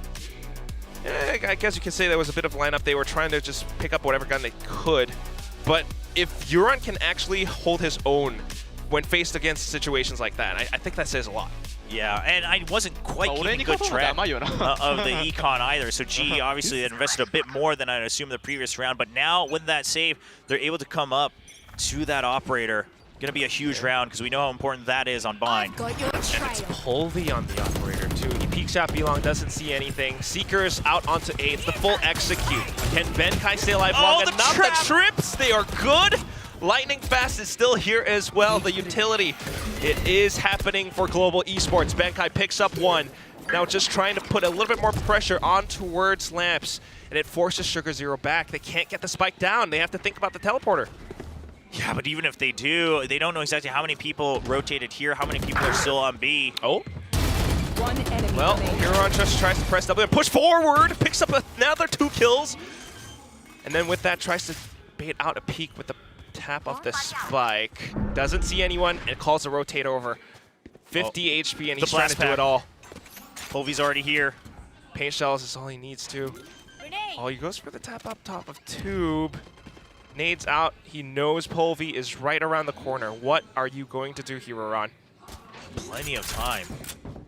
I guess you could say that was a bit of a lineup. They were trying to just pick up whatever gun they could. But if Euron can actually hold his own when faced against situations like that, I think that says a lot. Yeah, and I wasn't quite keeping good track of the econ either. So GE obviously had invested a bit more than I'd assumed the previous round. But now with that save, they're able to come up to that operator. Going to be a huge round because we know how important that is on bind. And it's Polvi on the operator too. He peeks out B-Long, doesn't see anything. Seekers out onto A. It's the full execute. Can Benkai stay alive long enough? The trips, they are good. Lightning Fast is still here as well. The utility, it is happening for Global Esports. Benkai picks up 1. now just trying to put a little bit more pressure on towards Lamps, and it forces Sugar Zero back. They can't get the spike down. They have to think about the teleporter. Yeah, but even if they do, they don't know exactly how many people rotated here, how many people are still on B. Oh. One enemy Well, remaining. Huron just tries to press W and push forward, picks up another 2 kills, and then with that tries to bait out a peek with the tap of the spike. Doesn't see anyone and calls a rotate over. 50 HP and he's trying to do it all. Polvy's already here. Paint shells is all he needs to. Oh, he goes for the tap up top of Tube. Nades out. He knows Polvy is right around the corner. What are you going to do here, Ron? Plenty of time.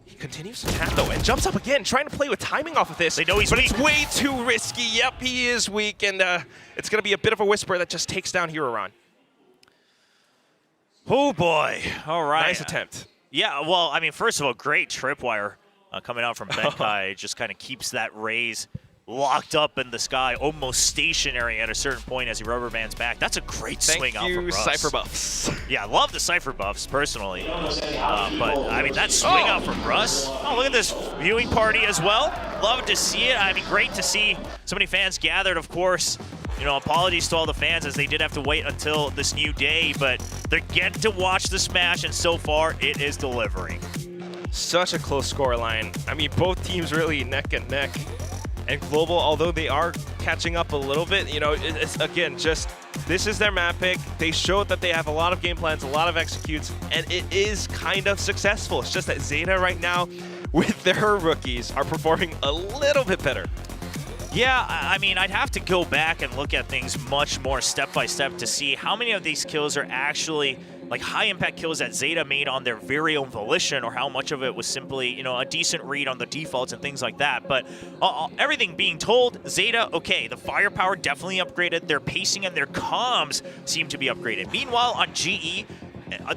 He continues to tap though and jumps up again, trying to play with timing off of this. They know he's but weak. It's way too risky. Yep, he is weak, and it's going to be a bit of a whisper that just takes down Huron. Oh boy. All right. Nice attempt. Yeah, well, I mean, first of all, great tripwire coming out from Benkai. Just kind of keeps that raise locked up in the sky, almost stationary at a certain point as he rubber bands back. That's a great swing out from Russ. Cypher buffs. Yeah, I love the Cypher buffs, personally. But, I mean, that swing out from Russ. Oh, look at this viewing party as well. Love to see it. I mean, great to see so many fans gathered, of course. You know, apologies to all the fans as they did have to wait until this new day, but they're getting to watch the Smash, and so far, it is delivering. Such a close scoreline. I mean, both teams really neck and neck. And Global, although they are catching up a little bit, you know, it's again, just this is their map pick. They showed that they have a lot of game plans, a lot of executes, and it is kind of successful. It's just that Zeta right now, with their rookies, are performing a little bit better. Yeah, I mean, I'd have to go back and look at things much more step by step to see how many of these kills are actually like high impact kills that Zeta made on their very own volition, or how much of it was simply, you know, a decent read on the defaults and things like that. But everything being told, Zeta, okay, the firepower definitely upgraded, their pacing and their comms seem to be upgraded. Meanwhile, on GE,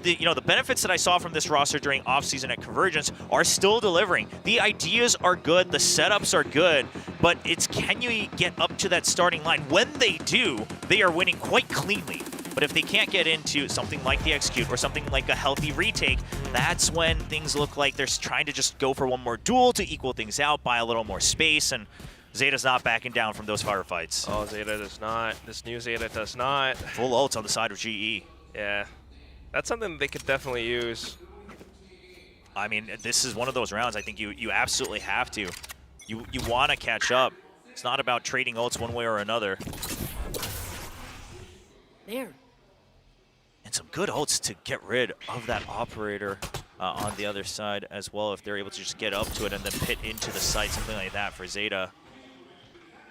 the benefits that I saw from this roster during offseason at Convergence are still delivering. The ideas are good, the setups are good, but it's can you get up to that starting line? When they do, they are winning quite cleanly. But if they can't get into something like the execute or something like a healthy retake, that's when things look like they're trying to just go for one more duel to equal things out, buy a little more space, and Zeta's not backing down from those firefights. Oh, Zeta does not. This new Zeta does not. Full ults on the side of GE. Yeah. That's something they could definitely use. I mean, this is one of those rounds I think you absolutely have to. You want to catch up. It's not about trading ults one way or another. There. And some good ults to get rid of that operator on the other side as well, if they're able to just get up to it and then pit into the site, something like that for Zeta.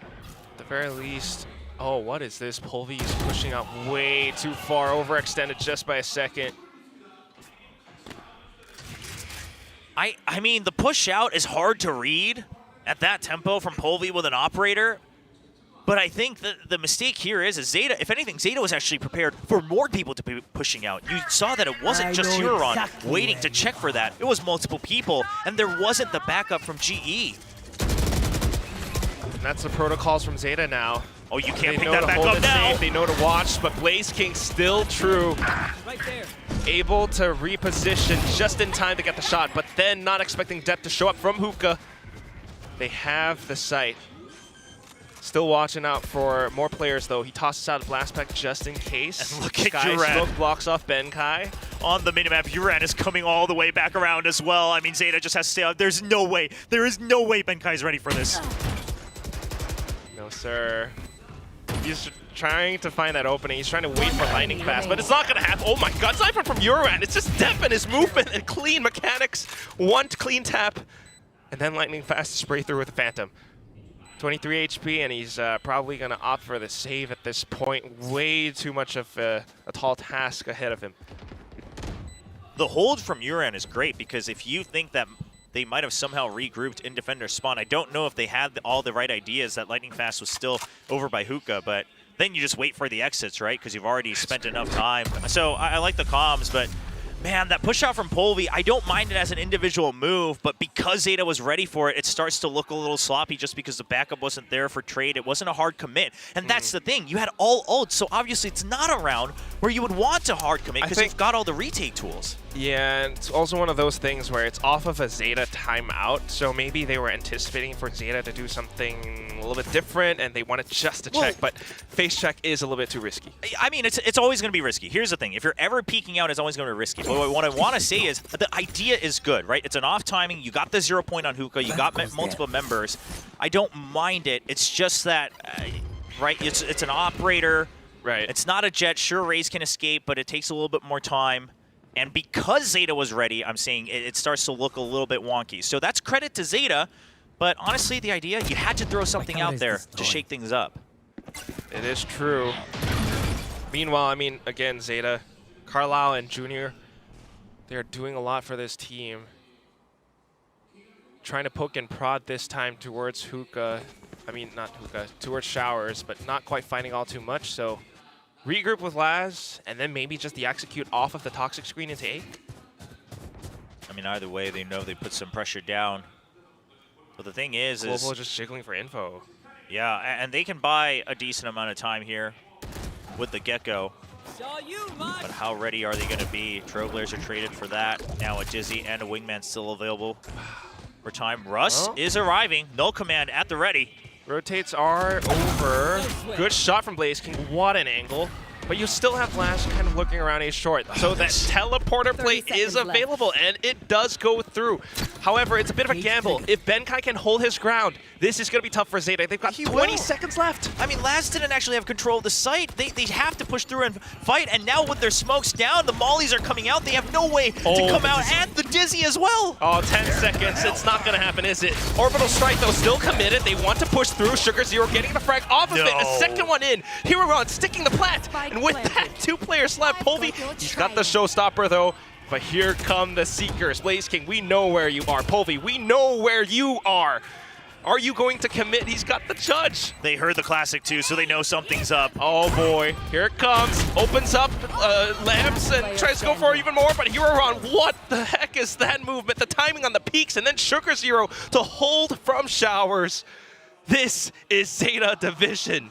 At the very least, oh, what is this? Polvy is pushing out way too far, overextended just by a second. I mean, the push out is hard to read at that tempo from Polvy with an operator. But I think the mistake here is Zeta, if anything, Zeta was actually prepared for more people to be pushing out. You saw that it wasn't just Huron waiting to check for that. It was multiple people, and there wasn't the backup from GE. And that's the protocols from Zeta now. Oh, you can't They pick know that to back hold up it now. safe, they know to watch, but Blaze King still true. Right there. Able to reposition just in time to get the shot, but then not expecting depth to show up from Hookah. They have the sight. Still watching out for more players, though. He tosses out a blast pack just in case. And look at Sky Duran. Smoke blocks off Benkai. On the minimap, Duran is coming all the way back around as well. I mean, Zeta just has to stay out. There's no way. There is no way Benkai's ready for this. No, sir. He's trying to find that opening. He's trying to wait for lightning fast, but it's not going to happen. Oh my god, Cypher from Uran. It's just depth in his movement and clean mechanics. One clean tap, and then lightning fast to spray through with the Phantom. 23 HP, and he's probably going to opt for the save at this point. Way too much of a tall task ahead of him. The hold from Uran is great because if you think that they might have somehow regrouped in defender spawn, I don't know if they had all the right ideas that Lightning Fast was still over by Hookah, but then you just wait for the exits, right? Because you've already spent enough time. So I like the comms, but man, that push out from Polvy, I don't mind it as an individual move, but because Zeta was ready for it, it starts to look a little sloppy just because the backup wasn't there for trade. It wasn't a hard commit. And that's the thing. You had all ults, so obviously it's not a round where you would want to hard commit because you've got all the retake tools. Yeah, and it's also one of those things where it's off of a Zeta timeout, so maybe they were anticipating for Zeta to do something a little bit different, and they wanted just to check, but face check is a little bit too risky. I mean, it's always going to be risky. Here's the thing. If you're ever peeking out, it's always going to be risky. But what I want to say is the idea is good, right? It's an off timing. You got the 0 point on Hookah. You got multiple members. I don't mind it. It's just that, right, it's an operator. Right. It's not a jet. Sure, Raze can escape, but it takes a little bit more time. And because Zeta was ready, I'm saying it starts to look a little bit wonky. So that's credit to Zeta. But honestly, the idea, you had to throw something out there to shake things up. It is true. Meanwhile, I mean, again, Zeta, Carlisle and Junior, they're doing a lot for this team. Trying to poke and prod this time towards Hookah. I mean, not Hookah, towards Showers, but not quite finding all too much. So regroup with Laz, and then maybe just the execute off of the toxic screen into A. I mean, either way, they know they put some pressure down. But the thing is Global just jiggling for info. Yeah, and they can buy a decent amount of time here with the Gecko. But how ready are they going to be? Trailblazers are traded for that. Now a Dizzy and a Wingman still available for time. Russ is arriving. No command at the ready. Rotates are over. Good shot from Blaze King. What an angle. But you still have Lash kind of looking around A short. So that teleporter play is available, and it does go through. However, it's a bit of a gamble. If Benkai can hold his ground, this is going to be tough for Zeta. They've got 20 seconds left. I mean, Laz didn't actually have control of the site. They have to push through and fight, and now with their smokes down, the mollies are coming out. They have no way to come out, and the Dizzy as well. Oh, 10 seconds. It's not going to happen, is it? Orbital Strike, though, still committed. They want to push through. Sugar Zero getting the frag off of it. A second one in. Hero Run sticking the plant. And with that, 2 players left. Polvi, he's got the showstopper, though. But here come the Seekers. Blaze King, we know where you are. Polvi, we know where you are. Are you going to commit? He's got the judge. They heard the classic too, so they know something's up. Oh boy, here it comes. Opens up lamps and tries to go for even more, but Hero Run, what the heck is that movement? The timing on the peaks, and then Sugar Zero to hold from Showers. This is Zeta Division.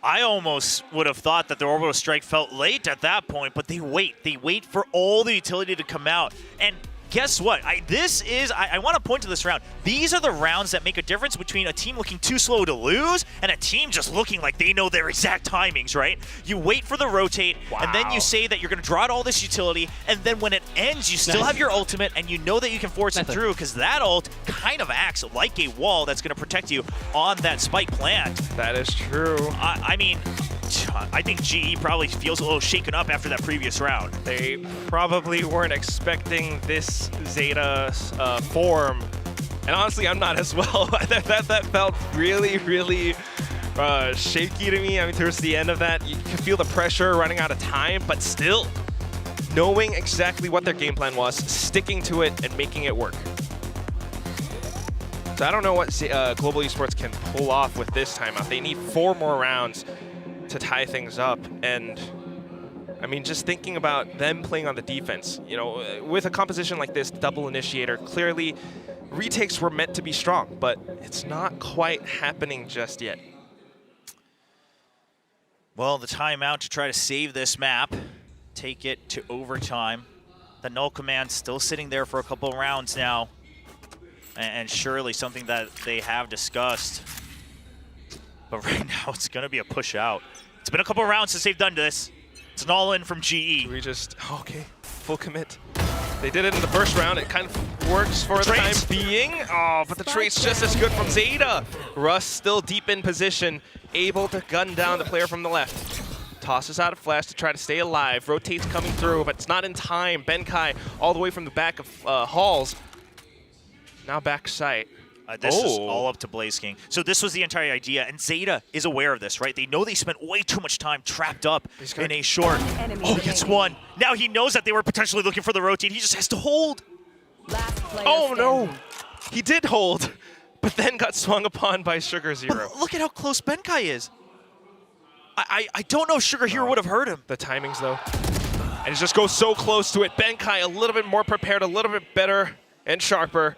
I almost would have thought that the Orbital Strike felt late at that point, but they wait. They wait for all the utility to come out. And guess what? I want to point to this round. These are the rounds that make a difference between a team looking too slow to lose and a team just looking like they know their exact timings, right? You wait for the rotate, and then you say that you're going to draw out all this utility, and then when it ends, you still have your ultimate, and you know that you can force it through, because that ult kind of acts like a wall that's going to protect you on that spike plant. That is true. I mean, I think GE probably feels a little shaken up after that previous round. They probably weren't expecting this Zeta form. And honestly, I'm not as well. that felt really, really shaky to me. I mean, towards the end of that, you can feel the pressure running out of time, but still, knowing exactly what their game plan was, sticking to it, and making it work. So I don't know what Global Esports can pull off with this timeout. They need 4 more rounds to tie things up, and I mean, just thinking about them playing on the defense, you know, with a composition like this, double initiator, clearly retakes were meant to be strong, but it's not quite happening just yet. Well, the timeout to try to save this map, take it to overtime. The null command still sitting there for a couple of rounds now, and surely something that they have discussed. But right now, it's going to be a push out. It's been a couple of rounds since they've done this. It's an all-in from GE. We just, okay, full commit. They did it in the first round. It kind of works for the time being. Oh, but the trade's just as good from Zeta. Russ still deep in position, able to gun down the player from the left. Tosses out a flash to try to stay alive. Rotates coming through, but it's not in time. Benkai all the way from the back of Halls. Now back sight. This is all up to Blaze King. So this was the entire idea, and Zeta is aware of this, right? They know they spent way too much time trapped up in a short. Oh, he gets one. Now he knows that they were potentially looking for the rotate. He just has to hold. Oh, no. He did hold, but then got swung upon by Sugar Zero. But look at how close Benkai is. I don't know if Sugar Hero would have hurt him. The timings, though. And he just goes so close to it. Benkai a little bit more prepared, a little bit better and sharper.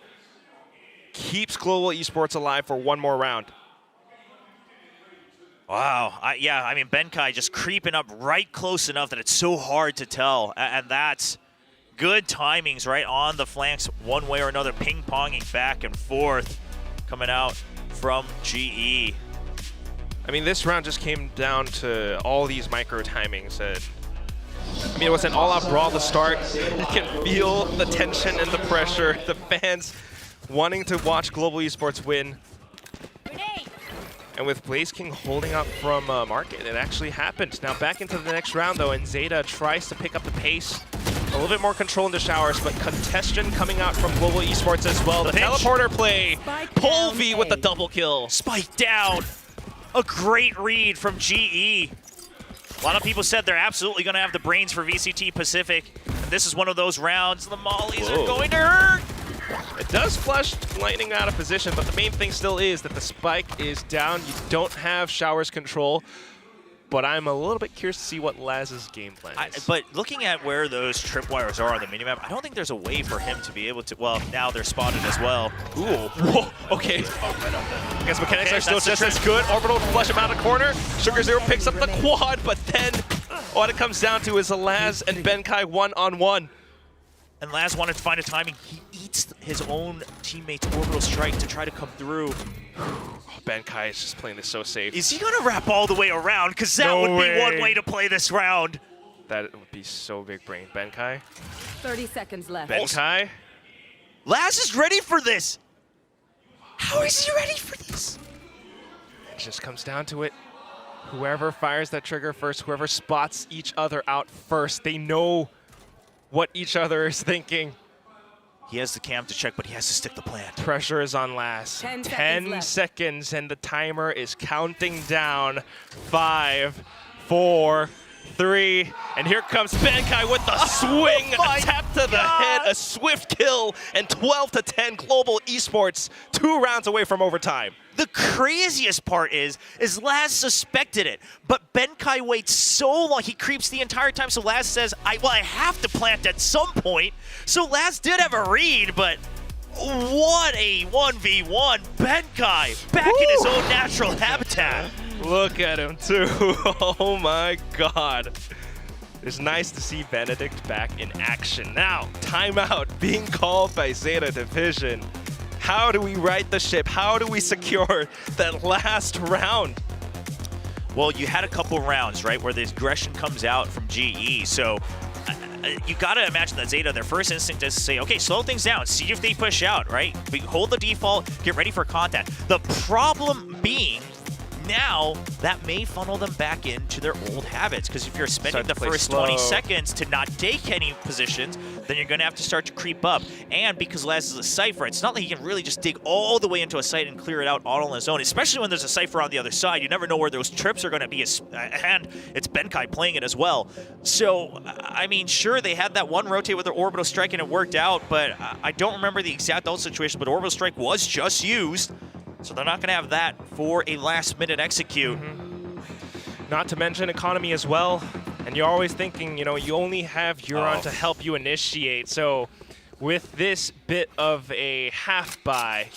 Keeps Global Esports alive for one more round. Wow. Yeah, I mean, Benkai just creeping up right close enough that it's so hard to tell. And that's good timings right on the flanks one way or another, ping-ponging back and forth coming out from GE. I mean, this round just came down to all these micro timings. I mean, it was an all-out brawl to start. You can feel the tension and the pressure, the fans wanting to watch Global Esports win. And with Blaze King holding up from Market, it actually happened. Now back into the next round, though, and Zeta tries to pick up the pace. A little bit more control in the showers, but congestion coming out from Global Esports as well. The teleporter play. Polvi with the double kill. Spike down. A great read from GE. A lot of people said they're absolutely going to have the brains for VCT Pacific. And this is one of those rounds. The mollies are going to hurt. It does flush Lightning out of position, but the main thing still is that the spike is down. You don't have showers control. But I'm a little bit curious to see what Laz's game plan is. But looking at where those tripwires are on the minimap, I don't think there's a way for him to be able to. Well, now they're spotted as well. Ooh, whoa, okay. I guess mechanics are still just as good. Orbital flush him out of the corner. Sugar Zero picks up the quad, but then what it comes down to is a Laz and Benkai one-on-one. And Laz wanted to find a timing. He eats his own teammate's orbital strike to try to come through. Benkai is just playing this so safe. Is he going to wrap all the way around? Because that would be one way to play this round. That would be so big brain. Benkai? 30 seconds left. Benkai? Laz is ready for this. How is he ready for this? It just comes down to it. Whoever fires that trigger first, whoever spots each other out first, they know what each other is thinking. He has the cam to check, but he has to stick the plan. Pressure is on Laz. 10 seconds, and the timer is counting down. 5, 4, 3, and here comes Benkai with the swing, a tap to the head, a swift kill, and 12-10 Global Esports, 2 rounds away from overtime. The craziest part is Laz suspected it, but Benkai waits so long. He creeps the entire time, so Laz says, I have to plant at some point. So Laz did have a read, but what a 1v1. Benkai back in his own natural habitat. Look at him, too. Oh, my God. It's nice to see Benedict back in action. Now, timeout being called by Zeta Division. How do we right the ship? How do we secure that last round? Well, you had a couple rounds, right, where the aggression comes out from GE. So you got to imagine that Zeta, their first instinct is to say, okay, slow things down, see if they push out, right? We hold the default, get ready for contact. The problem being, now that may funnel them back into their old habits, because if you're spending the first 20 seconds to not take any positions, then you're going to have to start to creep up. And because Laz is a Cypher, it's not like he can really just dig all the way into a site and clear it out all on his own, especially when there's a Cypher on the other side. You never know where those trips are going to be, and it's Benkai playing it as well. So, I mean, sure, they had that one rotate with their Orbital Strike and it worked out, but I don't remember the exact ult situation, but Orbital Strike was just used. So they're not going to have that for a last-minute execute. Not to mention economy as well. And you're always thinking, you know, you only have Euron to help you initiate. So with this bit of a half buy,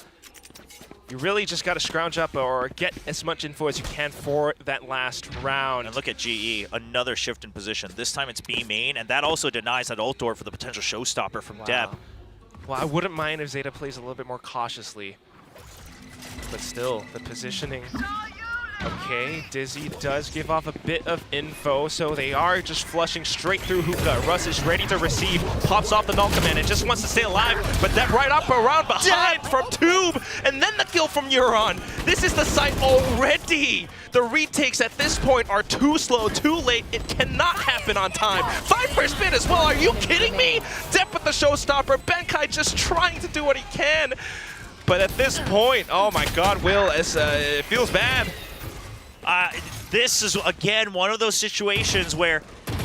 you really just got to scrounge up or get as much info as you can for that last round. And look at GE, another shift in position. This time it's B main, and that also denies that ult door for the potential showstopper from Deb. Well, I wouldn't mind if Zeta plays a little bit more cautiously. But still, the positioning. Okay, Dizzy does give off a bit of info, so they are just flushing straight through Hookah. Russ is ready to receive, pops off the null command and just wants to stay alive, but that right up around behind from Tube, and then the kill from Euron. This is the site already. The retakes at this point are too slow, too late. It cannot happen on time. 5 per spin as well, are you kidding me? Depp with the showstopper, Benkai just trying to do what he can. But at this point, oh my God, Will, it feels bad. This is, again, one of those situations where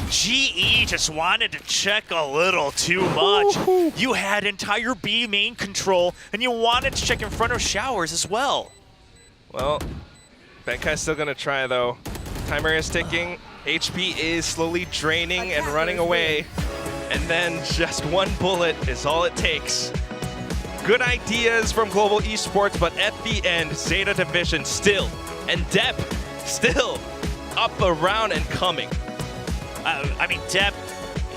GE just wanted to check a little too much. You had entire B main control, and you wanted to check in front of showers as well. Well, Benkai's still going to try, though. Timer is ticking. HP is slowly draining and running away. And then just one bullet is all it takes. Good ideas from Global Esports, but at the end, Zeta Division still, and Depp still up, around, and coming. I mean, Depp,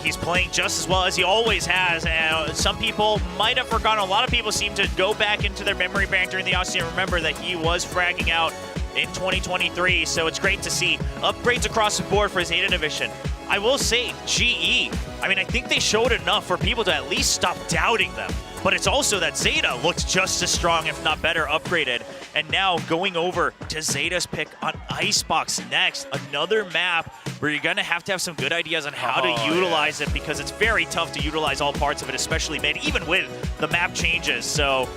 he's playing just as well as he always has. And some people might have forgotten. A lot of people seem to go back into their memory bank during the offseason and remember that he was fragging out in 2023. So it's great to see upgrades across the board for Zeta Division. I will say, GE, I mean, I think they showed enough for people to at least stop doubting them. But it's also that Zeta looked just as strong, if not better, upgraded. And now going over to Zeta's pick on Icebox next, another map where you're going to have some good ideas on how to utilize it, because it's very tough to utilize all parts of it, especially mid, even with the map changes. So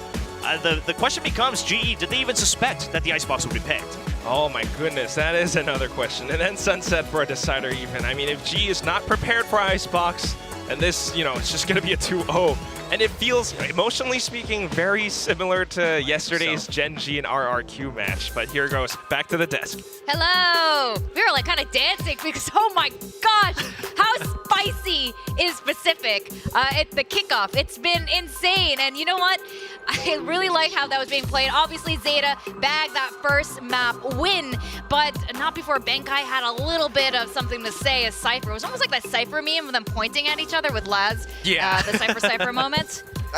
the question becomes, GE, did they even suspect that the Icebox would be picked? Oh my goodness, that is another question. And then Sunset for a decider even. I mean, if G is not prepared for Icebox, and this, it's just going to be a 2-0. And it feels, emotionally speaking, very similar to yesterday's Gen G and RRQ match. But here goes, back to the desk. Hello! We were like kind of dancing because, oh my gosh, how spicy is Pacific at the kickoff? It's been insane. And you know what? I really like how that was being played. Obviously, Zeta bagged that first map win, but not before Benkai had a little bit of something to say as Cypher. It was almost like that Cypher meme of them pointing at each other with lads. Yeah. The Cypher moment.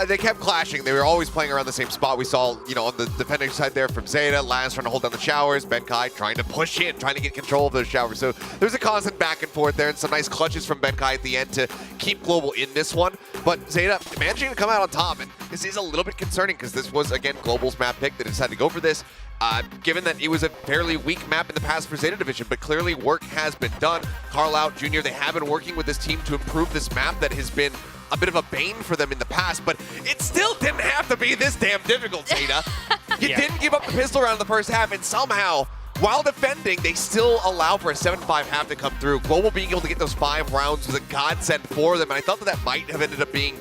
They kept clashing. They were always playing around the same spot. We saw, on the defending side there from Zeta, Laz trying to hold down the showers, Benkai trying to push in, trying to get control of those showers. So there's a constant back and forth there, and some nice clutches from Benkai at the end to keep Global in this one. But Zeta managing to come out on top, and this is a little bit concerning because this was, again, Global's map pick. They decided to go for this, given that it was a fairly weak map in the past for Zeta Division, but clearly work has been done. Carlisle Jr., they have been working with this team to improve this map that has been a bit of a bane for them in the past, but it still didn't have to be this damn difficult, Zeta. You didn't give up the pistol round in the first half, and somehow, while defending, they still allow for a 7-5 half to come through. Global being able to get those 5 rounds was a godsend for them, and I thought that might have ended up being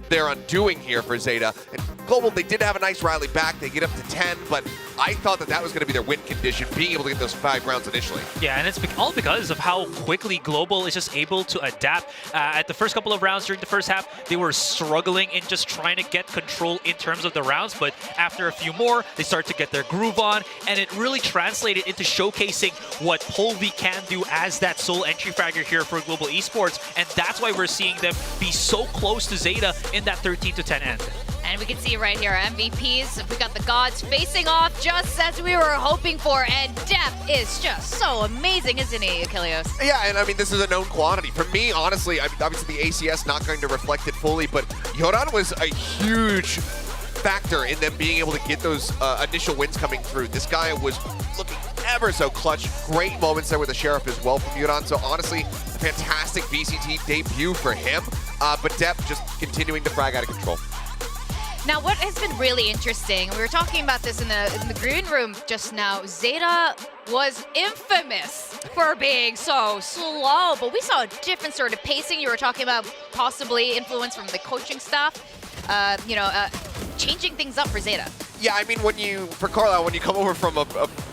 their undoing here for Zeta. And Global, they did have a nice rally back. They get up to 10, but I thought that was going to be their win condition, being able to get those 5 rounds initially. Yeah, and it's all because of how quickly Global is just able to adapt. At the first couple of rounds during the first half, they were struggling in just trying to get control in terms of the rounds, but after a few more, they start to get their groove on, and it really translated into showcasing what Polvi can do as that sole entry fragger here for Global Esports, and that's why we're seeing them be so close to Zeta in that 13-10 end. And we can see right here, MVPs, we got the gods facing off just as we were hoping for, and Depp is just so amazing, isn't he, Achilles? Yeah, and I mean, this is a known quantity. For me, honestly, obviously the ACS not going to reflect it fully, but Yoran was a huge factor in them being able to get those initial wins coming through. This guy was looking ever so clutch. Great moments there with the Sheriff as well from Yoran. So honestly, a fantastic VCT debut for him, but Depp just continuing to frag out of control. Now, what has been really interesting, we were talking about this in the green room just now, Zeta was infamous for being so slow, but we saw a different sort of pacing. You were talking about possibly influence from the coaching staff, changing things up for Zeta. Yeah, I mean, for Carlisle, when you come over from a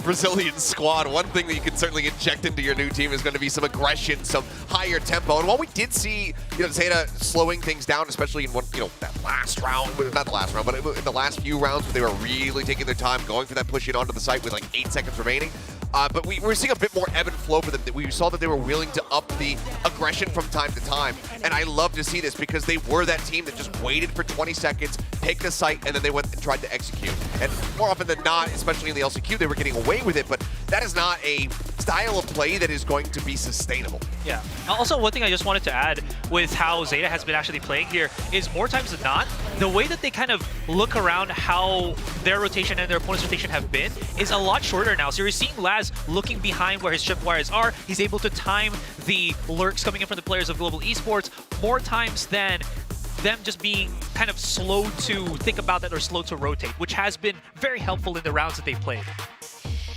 Brazilian squad, one thing that you can certainly inject into your new team is going to be some aggression, some higher tempo. And while we did see, Zeta slowing things down, especially in that last round, not the last round, but in the last few rounds where they were really taking their time, going for that push in onto the site with like 8 seconds remaining. But we were seeing a bit more ebb and flow for them. We saw that they were willing to up the aggression from time to time. And I love to see this because they were that team that just waited for 20 seconds, picked the site, and then they went and tried to execute. And more often than not, especially in the LCQ, they were getting away with it, but that is not a style of play that is going to be sustainable. Yeah. Also, one thing I just wanted to add with how Zeta has been actually playing here is more times than not, the way that they kind of look around how their rotation and their opponent's rotation have been is a lot shorter now. So you're seeing Laz looking behind where his tripwires are. He's able to time the lurks coming in from the players of Global Esports more times than them just being kind of slow to think about that or slow to rotate, which has been very helpful in the rounds that they've played.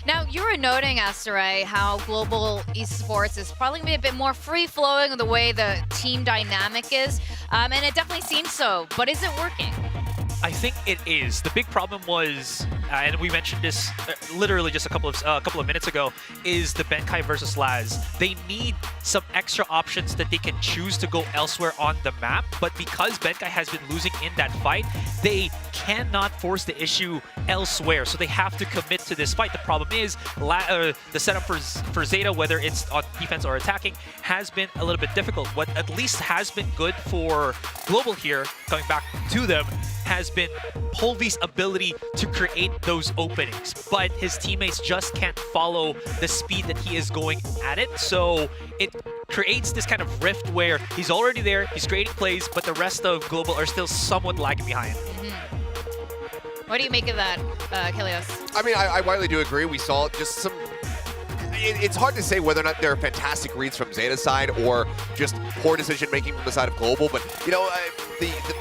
Now, you were noting, Asteray, how Global Esports is probably going to be a bit more free-flowing in the way the team dynamic is, and it definitely seems so, but is it working? I think it is. The big problem was, and we mentioned this literally just a couple of minutes ago, is the Benkai versus Laz. They need some extra options that they can choose to go elsewhere on the map, but because Benkai has been losing in that fight, they cannot force the issue elsewhere, so they have to commit to this fight. The problem is the setup for Zeta, whether it's on defense or attacking, has been a little bit difficult. What at least has been good for Global here, coming back to them, has been Polvy's ability to create those openings, but his teammates just can't follow the speed that he is going at it, so it creates this kind of rift where he's already there, he's creating plays, but the rest of Global are still somewhat lagging behind. What do you make of that, Kilios? I mean, I widely do agree. We saw just some... It's hard to say whether or not there are fantastic reads from Zeta's side or just poor decision-making from the side of Global, but, you know,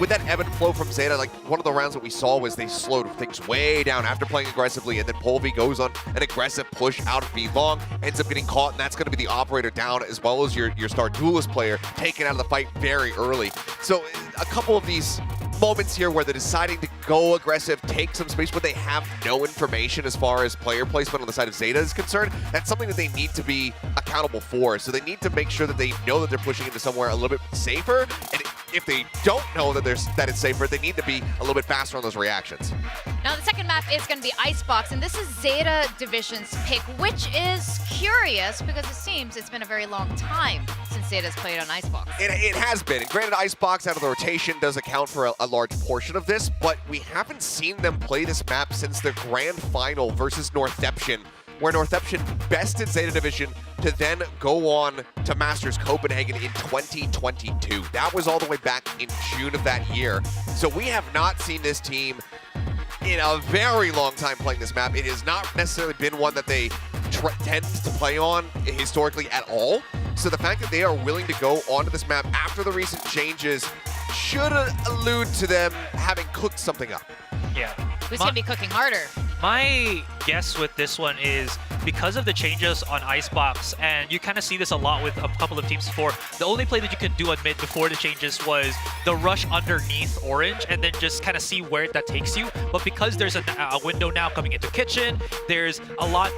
with that ebb and flow from Zeta, like, one of the rounds that we saw was they slowed things way down after playing aggressively, and then Polvy goes on an aggressive push out of B long, ends up getting caught, and that's going to be the operator down, as well as your star duelist player taken out of the fight very early. So a couple of these moments here where they're deciding to go aggressive, take some space when they have no information as far as player placement on the side of Zeta is concerned, that's something that they need to be accountable for. So they need to make sure that they know that they're pushing into somewhere a little bit safer, and if they don't know that it's safer, they need to be a little bit faster on those reactions. Now the second map is going to be Icebox, and this is Zeta Division's pick, which is curious because it seems it's been a very long time since Zeta's played on Icebox. It has been. And granted, Icebox out of the rotation does account for a large portion of this, but we haven't seen them play this map since the grand final versus Northception, where Northception bested Zeta Division to then go on to Masters Copenhagen in 2022. That was all the way back in June of that year. So we have not seen this team in a very long time playing this map. It has not necessarily been one that they tend to play on historically at all. So the fact that they are willing to go onto this map after the recent changes should allude to them having cooked something up. Yeah. Who's going to be cooking harder? My guess with this one is because of the changes on Icebox, and you kind of see this a lot with a couple of teams before, the only play that you could do on mid before the changes was the rush underneath Orange and then just kind of see where that takes you. But because there's a window now coming into Kitchen, there's a lot,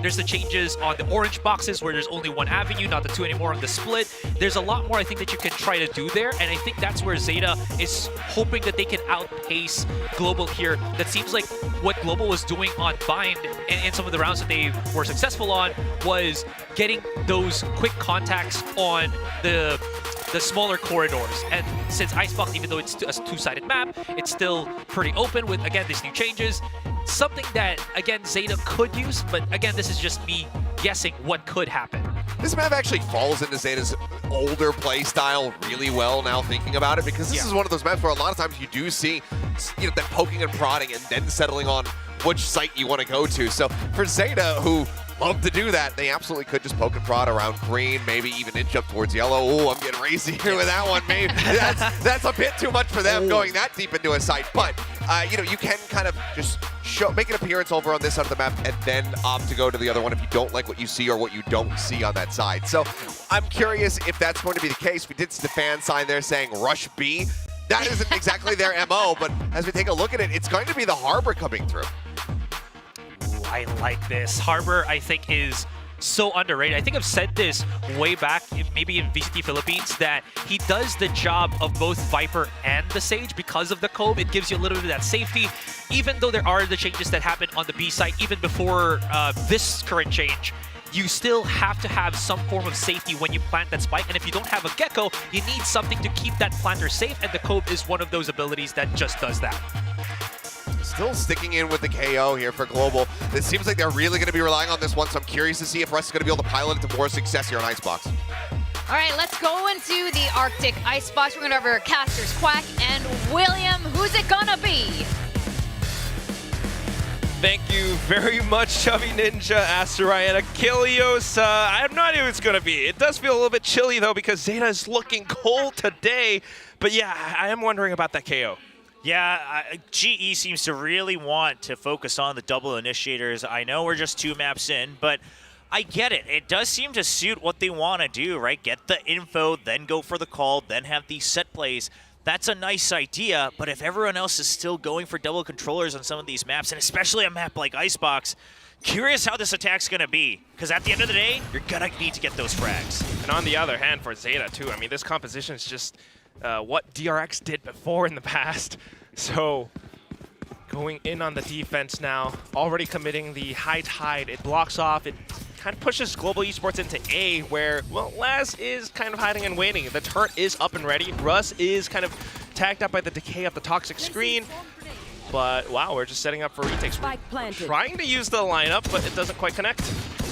there's the changes on the Orange boxes where there's only one avenue, not the two anymore on the split. There's a lot more I think that you can try to do there, and I think that's where Zeta is hoping that they can outpace Global here. That seems like what Global was doing on Bind in some of the rounds that they were successful on was getting those quick contacts on the smaller corridors. And since Icebox, even though it's a two-sided map, it's still pretty open with, again, these new changes. Something that, again, Zeta could use, but again, this is just me guessing what could happen. This map actually falls into Zeta's older play style really well now thinking about it, because this is one of those maps where a lot of times you do see, you know, that poking and prodding and then settling on which site you want to go to. So for Zeta, who love to do that, they absolutely could just poke and prod around green, maybe even inch up towards yellow. Oh, I'm getting racy here with that one. Maybe that's a bit too much for them going that deep into a site. But you know, you can kind of just make an appearance over on this side of the map and then opt to go to the other one if you don't like what you see or what you don't see on that side. So I'm curious if that's going to be the case. We did see the fan sign there saying Rush B. That isn't exactly their MO, but as we take a look at it, it's going to be the Harbor coming through. Ooh, I like this. Harbor, I think, is so underrated. I think I've said this way back, maybe in VCT Philippines, that he does the job of both Viper and the Sage because of the Cove. It gives you a little bit of that safety, even though there are the changes that happen on the B side, even before this current change. You still have to have some form of safety when you plant that spike, and if you don't have a Gecko, you need something to keep that planter safe, and the Cove is one of those abilities that just does that. Still sticking in with the KO here for Global. It seems like they're really going to be relying on this one, so I'm curious to see if Russ is going to be able to pilot it to more success here on Icebox. All right, let's go into the Arctic Icebox. We're going to over Casters, Quack, and William. Who's it gonna be? Thank you very much, Chubby Ninja, Asteroid, Achilleos. I have no idea who it's going to be. It does feel a little bit chilly, though, because Zeta is looking cold today. But yeah, I am wondering about that KO. Yeah, GE seems to really want to focus on the double initiators. I know we're just 2 maps in, but I get it. It does seem to suit what they want to do, right? Get the info, then go for the call, then have these set plays. that's a nice idea, but if everyone else is still going for double controllers on some of these maps, and especially a map like Icebox, curious how this attack's going to be, because at the end of the day, you're going to need to get those frags. And on the other hand, for Zeta, too, I mean, this composition is just what DRX did before in the past. So going in on the defense now, already committing the high tide. It blocks off. It kind of pushes Global Esports into A, where, well, Laz is kind of hiding and waiting. The turret is up and ready. Russ is kind of tagged up by the decay of the toxic screen. But, wow, we're just setting up for retakes. We're trying to use the lineup, but it doesn't quite connect.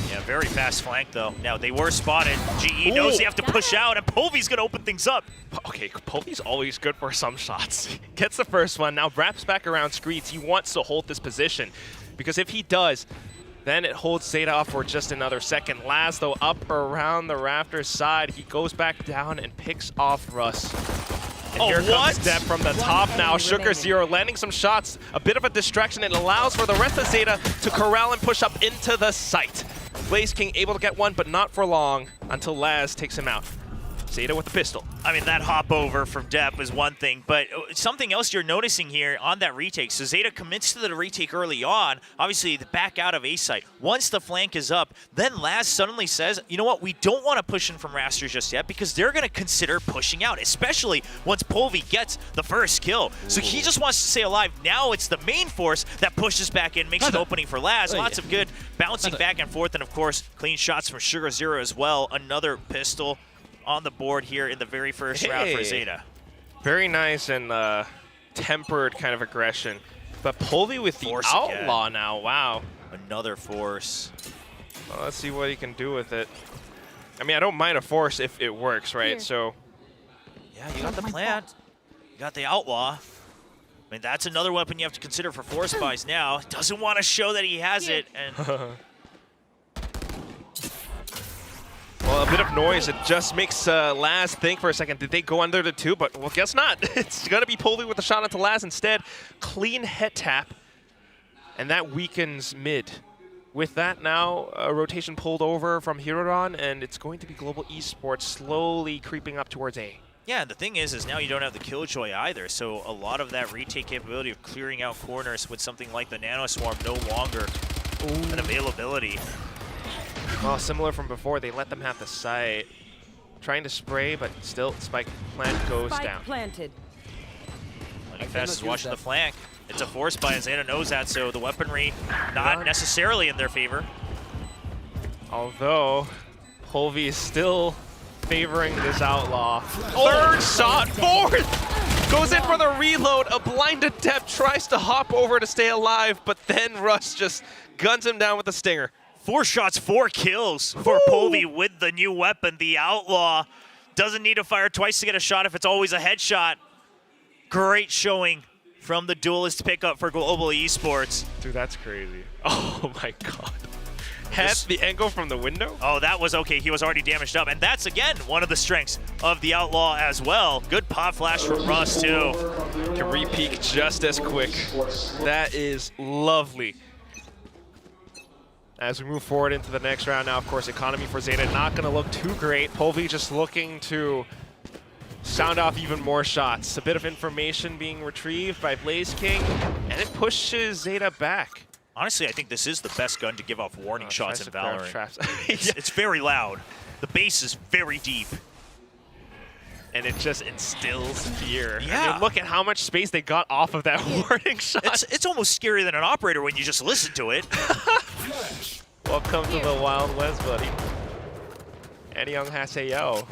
Yeah, very fast flank, though. Now, they were spotted. GE knows they have to push out, and Povey's going to open things up. Okay, Povey's always good for some shots. Gets the first one, now wraps back around Screeds. He wants to hold this position, because if he does, then it holds Zeta up for just another second. Laz, though, up around the Raptors side. He goes back down and picks off Russ. And here comes Deb from the top now. Sugar Zero landing some shots. A bit of a distraction. It allows for the rest of Zeta to corral and push up into the site. Blaze King able to get one, but not for long until Laz takes him out. Zeta with the pistol. I mean, that hop over from Depp is one thing, but something else you're noticing here on that retake. So Zeta commits to the retake early on. Obviously, the back out of A site. Once the flank is up, then Laz suddenly says, you know what, we don't want to push in from Rasters just yet because they're going to consider pushing out, especially once Povey gets the first kill. So he just wants to stay alive. Now it's the main force that pushes back in, makes an opening for Laz. Lots of good bouncing back and forth, and of course, clean shots from Sugar Zero as well. Another pistol on the board here in the very first round for Zeta. Very nice and tempered kind of aggression. But Povey with the Force outlaw again. now, wow. Another force. Well, let's see what he can do with it. I mean, I don't mind a force if it works, right? Here. So, Yeah, you got the plant. You got the outlaw. I mean, that's another weapon you have to consider for force buys now. Doesn't want to show that he has it. And well, a bit of noise. It just makes Laz think for a second. Did they go under the two? But, well, guess not. It's going to be Povey with a shot onto Laz instead. Clean head tap. And that weakens mid. With that now, a rotation pulled over from Hirodon, and it's going to be Global Esports slowly creeping up towards A. yeah, and the thing is now you don't have the Killjoy either. So a lot of that retake capability of clearing out corners with something like the Nano Swarm no longer an availability. Well, similar from before, they let them have the site. Trying to spray, but still, Spike plant goes down. Planted. Lightning Fast is watching the flank. It's a force buy, and Zeta knows that, so the weaponry not necessarily in their favor. Although, Povey is still favoring this outlaw. Third shot, fourth! Goes in for the reload. A blinded Depp tries to hop over to stay alive, but then Russ just guns him down with a stinger. 4 shots, 4 kills for Povey with the new weapon. The Outlaw doesn't need to fire twice to get a shot if it's always a headshot. Great showing from the Duelist pickup for Global Esports. Dude, that's crazy. Oh my god. Had the angle from the window? Oh, that was okay. He was already damaged up. And that's, again, one of the strengths of the Outlaw as well. Good pop flash from Russ, too. Can re-peek just as quick. That is lovely. As we move forward into the next round now, of course, economy for Zeta not going to look too great. Povey just looking to sound off even more shots. A bit of information being retrieved by Blaze King, and it pushes Zeta back. Honestly, I think this is the best gun to give off warning shots in Valorant. Traps. It's very loud. The base is very deep. And it just instills fear. Yeah. I mean, look at how much space they got off of that warning shot. It's almost scarier than an operator when you just listen to it. Welcome to the Wild West, buddy. Annyeonghaseyo.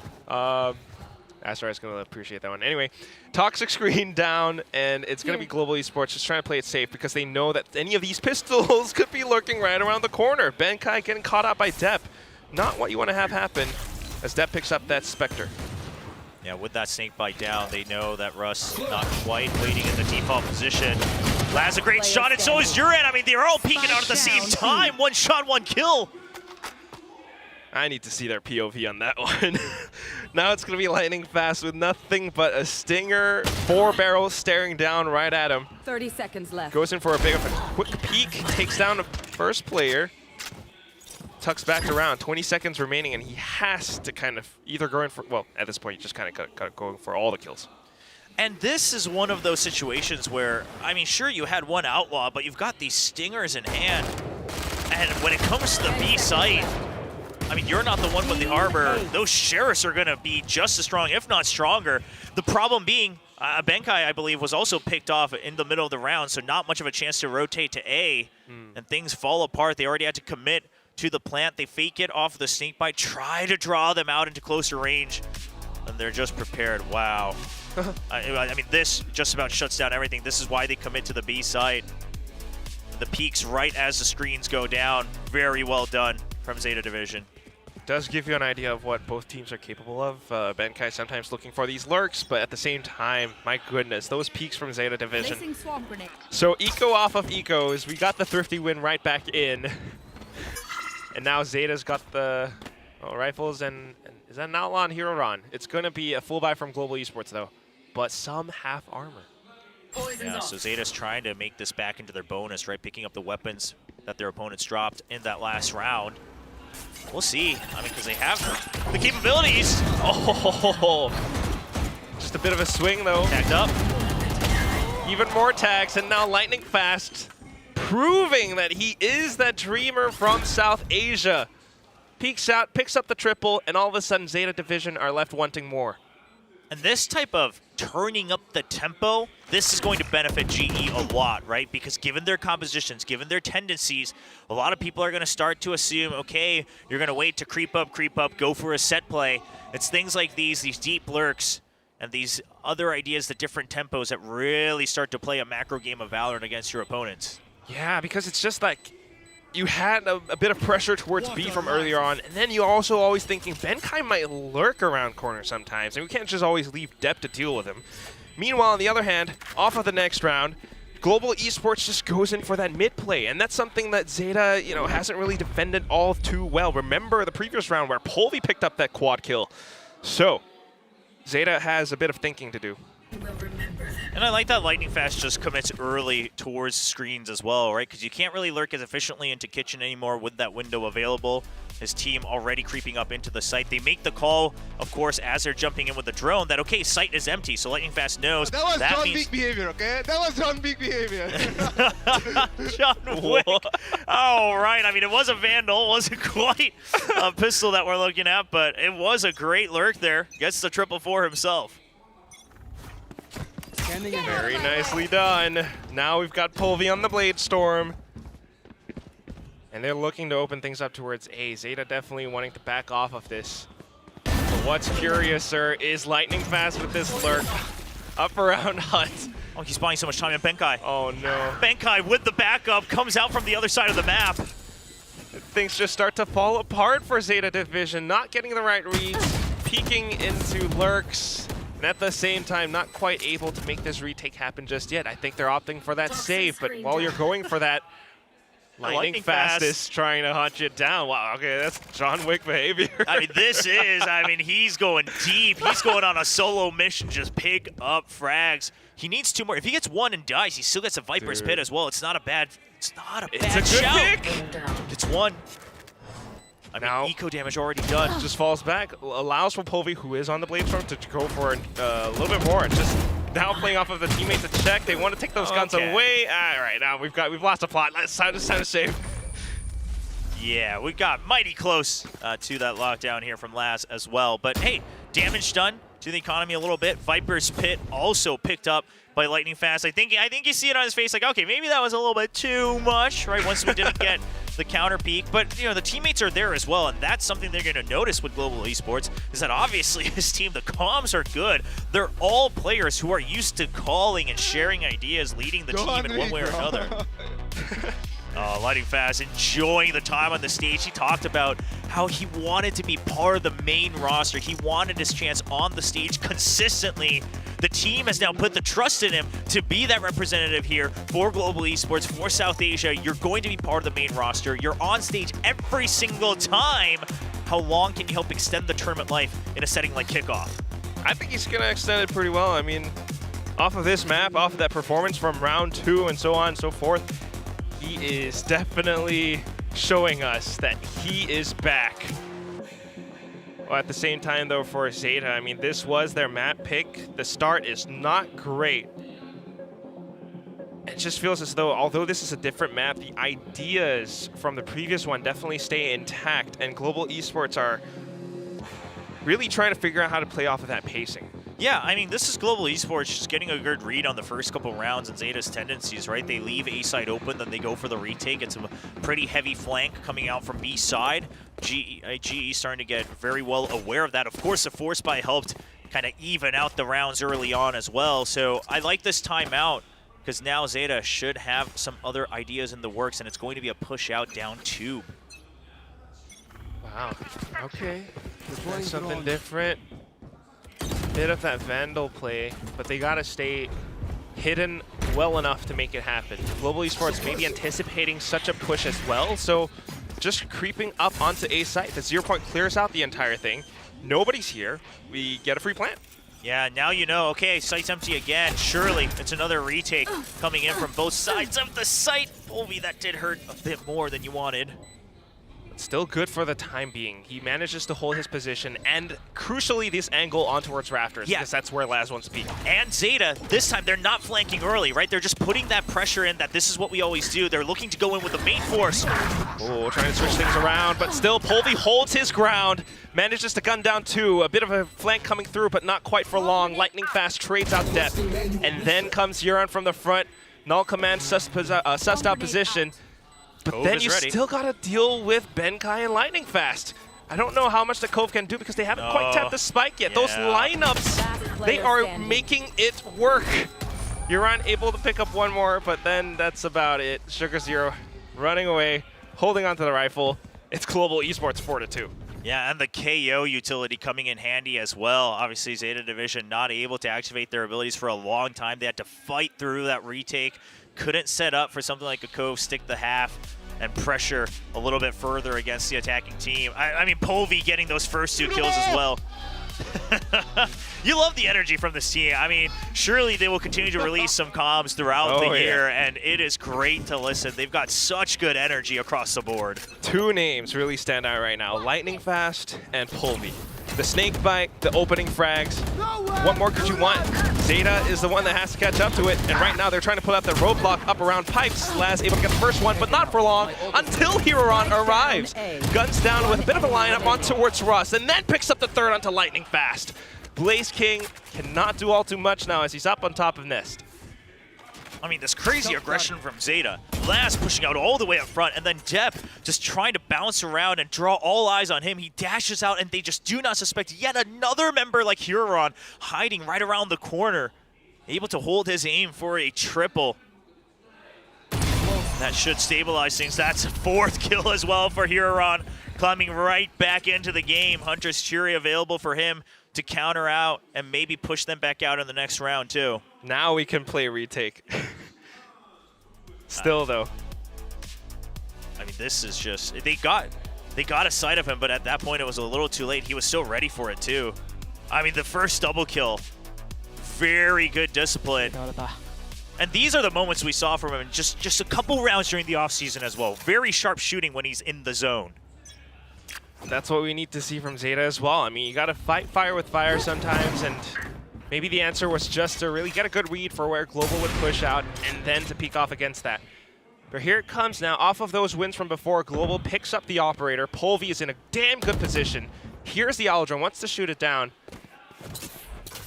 Asteroid's going to appreciate that one. Anyway, Toxic Screen down, and it's going to be Global Esports just trying to play it safe because they know that any of these pistols could be lurking right around the corner. Benkai getting caught out by Depp. Not what you want to have happen as Depp picks up that Spectre. Yeah, with that snake bite down, they know that Russ not quite waiting in the default position. Laz a great shot, and so is Duran. I mean, they're all peeking out at the same time. 1 shot, 1 kill. I need to see their POV on that one. Now it's going to be lightning fast with nothing but a stinger, 4 barrels staring down right at him. 30 seconds left. Goes in for a big of a quick peek, takes down the first player. Tucks back around, 20 seconds remaining, and he has to kind of either go in for, well, at this point, you just kind of got going for all the kills. And this is one of those situations where, I mean, sure, you had one outlaw, but you've got these stingers in hand. And when it comes to the B site, I mean, you're not the one with the Harbor. Those Sheriffs are going to be just as strong, if not stronger. The problem being, Benkai, I believe, was also picked off in the middle of the round, so not much of a chance to rotate to A. And things fall apart. They already had to commit to the plant. They fake it off the snake bite, try to draw them out into closer range. And they're just prepared. Wow. I mean, this just about shuts down everything. This is why they commit to the B site. The peaks right as the screens go down. Very well done from Zeta Division. Does give you an idea of what both teams are capable of. Benkai sometimes looking for these lurks, but at the same time, my goodness, those peaks from Zeta Division. Placing swamp grenade. So Eco off of Ecos, we got the thrifty win right back in. And now Zeta's got the rifles, and is that an outlaw and hero run? It's going to be a full buy from Global Esports though, but some half armor. Yeah, so Zeta's trying to make this back into their bonus, right? Picking up the weapons that their opponents dropped in that last round. We'll see. I mean, because they have the capabilities. Oh, just a bit of a swing though. Tagged up. Even more tags, and now lightning fast, proving that he is that dreamer from South Asia. Peeks out, picks up the triple, and all of a sudden Zeta Division are left wanting more. And this type of turning up the tempo, this is going to benefit GE a lot, right? Because given their compositions, given their tendencies, a lot of people are going to start to assume, okay, you're going to wait to creep up, go for a set play. It's things like these deep lurks, and these other ideas, the different tempos that really start to play a macro game of Valorant against your opponents. Yeah, because it's just like you had a bit of pressure towards B from earlier on, and then you also always thinking Benkai might lurk around corners sometimes, and we can't just always leave Depp to deal with him. Meanwhile, on the other hand, off of the next round, Global Esports just goes in for that mid play, and that's something that Zeta, hasn't really defended all too well. Remember the previous round where Polvi picked up that quad kill. So, Zeta has a bit of thinking to do. And I like that Lightning Fast just commits early towards screens as well, right? Because you can't really lurk as efficiently into Kitchen anymore with that window available. His team already creeping up into the site. They make the call, of course, as they're jumping in with the drone that, okay, site is empty. So Lightning Fast knows that was John means Wick behavior, okay? That was John Wick behavior. John Wick. Oh, right. I mean, it was a Vandal. It wasn't quite a pistol that we're looking at, but it was a great lurk there. Gets the 444 himself. Very nicely done. Now we've got Polvi on the Blade Storm. And they're looking to open things up towards A. Zeta definitely wanting to back off of this. But what's curiouser is Lightning Fast with this lurk up around Hut. Oh, he's buying so much time in Benkai. Oh no. Benkai with the backup comes out from the other side of the map. Things just start to fall apart for Zeta Division. Not getting the right reads, peeking into lurks. And at the same time, not quite able to make this retake happen just yet. I think they're opting for that save, but while you're going for that, Lightning Fast is trying to hunt you down. Wow, okay, that's John Wick behavior. I mean, he's going deep. He's going on a solo mission, just pick up frags. He needs 2 more. If he gets 1 and dies, he still gets a Viper's Pit as well. It's not a bad shout. Pick. It's 1. I mean, now, eco damage already done. Just falls back, allows for Polvi, who is on the Blade Storm, to go for a little bit more. Just now playing off of the teammates to check. They want to take those guns away. All right, now we've lost a plot. It's time to save. Yeah, we got mighty close to that lockdown here from Laz as well. But hey, damage done to the economy a little bit. Viper's Pit also picked up by Lightning Fast. I think you see it on his face, like, okay, maybe that was a little bit too much, right? Once we didn't get the counter peak, but the teammates are there as well, and that's something they're going to notice with Global Esports, is that obviously his team, the comms are good. They're all players who are used to calling and sharing ideas, leading the team in one way or another. Lightning Fast enjoying the time on the stage. He talked about how he wanted to be part of the main roster. He wanted his chance on the stage consistently. The team has now put the trust in him to be that representative here for Global Esports, for South Asia. You're going to be part of the main roster. You're on stage every single time. How long can you help extend the tournament life in a setting like Kickoff? I think he's going to extend it pretty well. I mean, off of this map, off of that performance from round 2 and so on and so forth, he is definitely showing us that he is back. Well, at the same time, though, for Zeta, I mean, this was their map pick. The start is not great. It just feels as though, although this is a different map, the ideas from the previous one definitely stay intact, and Global Esports are really trying to figure out how to play off of that pacing. Yeah, I mean, this is Global Esports just getting a good read on the first couple rounds and Zeta's tendencies, right? They leave A side open, then they go for the retake. It's a pretty heavy flank coming out from B side. GE starting to get very well aware of that. Of course, the force buy helped kind of even out the rounds early on as well. So I like this timeout because now Zeta should have some other ideas in the works, and it's going to be a push out down 2. Wow. Okay. That's something different. Bit of that Vandal play, but they gotta stay hidden well enough to make it happen. Global Esports maybe anticipating such a push as well, so just creeping up onto A site. The 0 point clears out the entire thing. Nobody's here. We get a free plant. Yeah, now you know, okay, site's empty again. Surely it's another retake coming in from both sides of the site. Volvi, that did hurt a bit more than you wanted. Still good for the time being. He manages to hold his position, and crucially, this angle on towards Rafters, because that's where Laz wants to be. And Zeta, this time they're not flanking early, right? They're just putting that pressure in that this is what we always do. They're looking to go in with the main force. Oh, trying to switch things around, but still, Polvi holds his ground, manages to gun down 2. A bit of a flank coming through, but not quite for long. Lightning fast trades out depth, and then comes Euron from the front. Null Command sussed out position. But Cove then is you ready. still gotta deal with Benkai and Lightning Fast. I don't know how much the Cove can do because they haven't quite tapped the spike yet. Yeah. Those lineups, they are making it work. Euron able to pick up one more, but then that's about it. Sugar Zero running away, holding onto the rifle. It's Global Esports 4-2. Yeah, and the KO utility coming in handy as well. Obviously, Zeta Division not able to activate their abilities for a long time. They had to fight through that retake. Couldn't set up for something like a Cove, stick the half, and pressure a little bit further against the attacking team. I mean, Polvi getting those first 2 kills as well. You love the energy from this team. I mean, surely they will continue to release some comms throughout the year, and it is great to listen. They've got such good energy across the board. 2 names really stand out right now, Lightning Fast and Polvi. The snake bite, the opening frags. What more could you want? Zeta is the one that has to catch up to it, and right now they're trying to put up the roadblock up around pipes. Laz able to get the first one, but not for long until Hiroron arrives. Guns down with a bit of a lineup on towards Russ, and then picks up the third onto Lightning Fast. Blaze King cannot do all too much now as he's up on top of Nest. I mean, this crazy aggression from Zeta. Laz pushing out all the way up front, and then Depp just trying to bounce around and draw all eyes on him. He dashes out, and they just do not suspect yet another member like Huron hiding right around the corner. Able to hold his aim for a triple. That should stabilize things. That's a 4th kill as well for Huron. Climbing right back into the game. Hunter's Fury available for him to counter out and maybe push them back out in the next round too. Now we can play retake. Still though. I mean, this is just, they got a sight of him, but at that point it was a little too late. He was so ready for it too. I mean, the first double kill, very good discipline. And these are the moments we saw from him in just a couple rounds during the offseason as well. Very sharp shooting when he's in the zone. That's what we need to see from Zeta as well. I mean, you got to fight fire with fire sometimes, and maybe the answer was just to really get a good read for where Global would push out and then to peek off against that. But here it comes now. Off of those wins from before, Global picks up the operator. Polvi is in a damn good position. Here's the Aldrin, wants to shoot it down,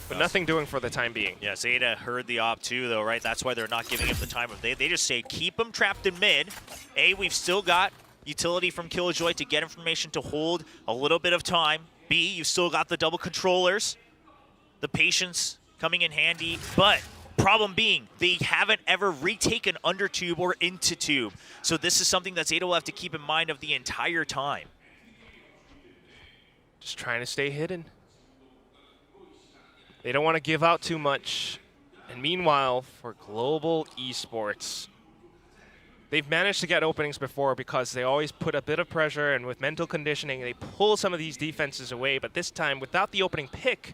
but nothing doing for the time being. Yeah, Zeta heard the op too, though, right? That's why they're not giving him the time of day. They just say, keep him trapped in mid. We've still got utility from Killjoy to get information to hold a little bit of time. B, you still got the double controllers. The patience coming in handy, but problem being, they haven't ever retaken under tube or into tube. So this is something that Zeta will have to keep in mind of the entire time. Just trying to stay hidden. They don't want to give out too much. And meanwhile, for Global Esports, they've managed to get openings before because they always put a bit of pressure, and with mental conditioning, they pull some of these defenses away. But this time, without the opening pick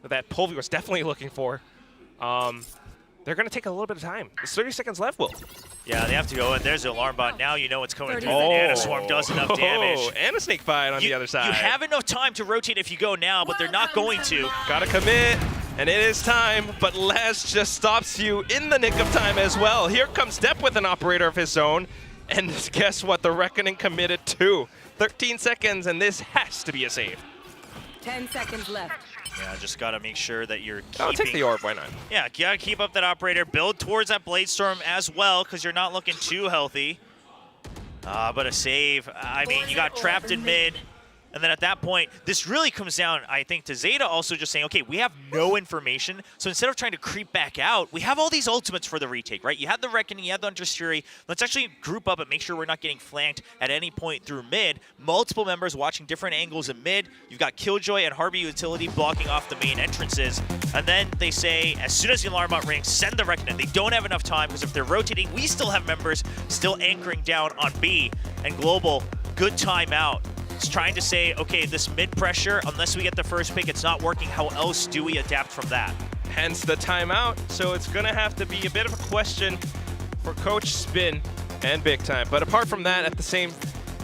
that Polvi was definitely looking for, they're going to take a little bit of time. There's 30 seconds left, Will. Yeah, they have to go in. There's the alarm bot. Now you know what's coming through. Oh. The Nana Swarm does enough damage. And a snake bite on the other side. You have enough time to rotate if you go now, but they're not going to. Gotta commit, and it is time, but Laz just stops you in the nick of time as well. Here comes Depp with an operator of his own, and guess what? The Reckoning committed too. 13 seconds, and this has to be a save. 10 seconds left. Yeah, just got to make sure that you're keeping... I'll take the orb, why not? Yeah, you got to keep up that operator. Build towards that Blade Storm as well, because you're not looking too healthy. But a save. I mean, you got trapped in mid. And then at that point, this really comes down, I think, to Zeta also just saying, okay, we have no information. So instead of trying to creep back out, we have all these ultimates for the retake, right? You had the Reckoning, you had the Hunter's Fury. Let's actually group up and make sure we're not getting flanked at any point through mid. Multiple members watching different angles in mid. You've got Killjoy and Harvey Utility blocking off the main entrances. And then they say, as soon as the alarm bot rings, send the Reckoning. They don't have enough time because if they're rotating, we still have members still anchoring down on B. And Global, good timeout. It's trying to say, okay, this mid pressure, unless we get the first pick, it's not working. How else do we adapt from that? Hence the timeout. So it's going to have to be a bit of a question for Coach Spin and Big Time. But apart from that, at the same,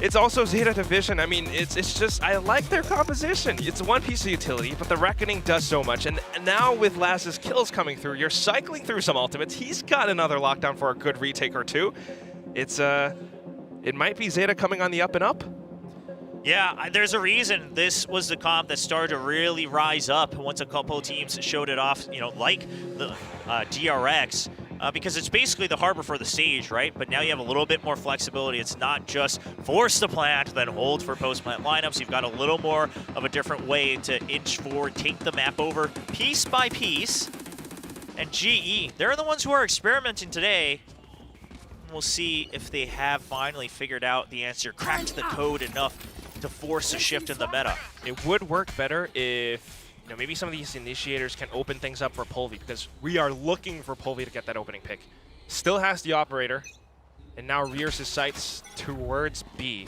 it's also Zeta Division. I mean, it's just, I like their composition. It's one piece of utility, but the Reckoning does so much. And now with Laz's kills coming through, you're cycling through some ultimates. He's got another lockdown for a good retake or two. It's, it might be Zeta coming on the up and up. Yeah, there's a reason this was the comp that started to really rise up once a couple of teams showed it off, you know, like the DRX, because it's basically the harbor for the stage, right? But now you have a little bit more flexibility. It's not just force the plant, then hold for post-plant lineups. You've got a little more of a different way to inch forward, take the map over piece by piece. And GE, they're the ones who are experimenting today. We'll see if they have finally figured out the answer, cracked the code enough to force a shift in the meta. It would work better if, you know, maybe some of these initiators can open things up for Polvi, because we are looking for Polvi to get that opening pick. Still has the operator, and now rears his sights towards B.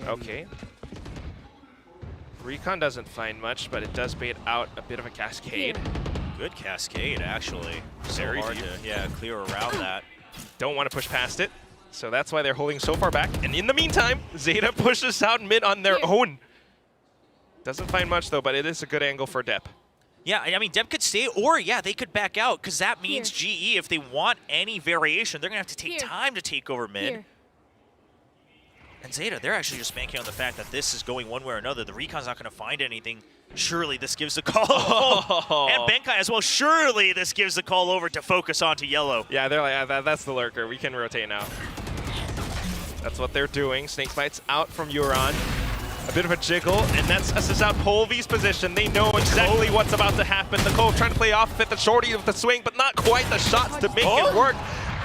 Okay. Recon doesn't find much, but it does bait out a bit of a cascade. Good cascade, actually. Very hard deep. to, clear around that. Don't want to push past it. So that's why they're holding so far back. And in the meantime, Zeta pushes out mid on their own. Doesn't find much though, but it is a good angle for Depp. Yeah, I mean, Depp could stay, or yeah, they could back out, because that means GE, if they want any variation, they're going to have to take time to take over mid. And Zeta, they're actually just banking on the fact that this is going one way or another. The Recon's not going to find anything. Surely this gives the call. Oh. And Benkai as well. Surely this gives the call over to focus onto yellow. Yeah, they're like, that's the lurker. We can rotate now. That's what they're doing. Snakebite's out from Euron. A bit of a jiggle, and that susses out Polvi's position. They know exactly what's about to happen. The Cove trying to play off at the shorty of the swing, but not quite the shots to make it work.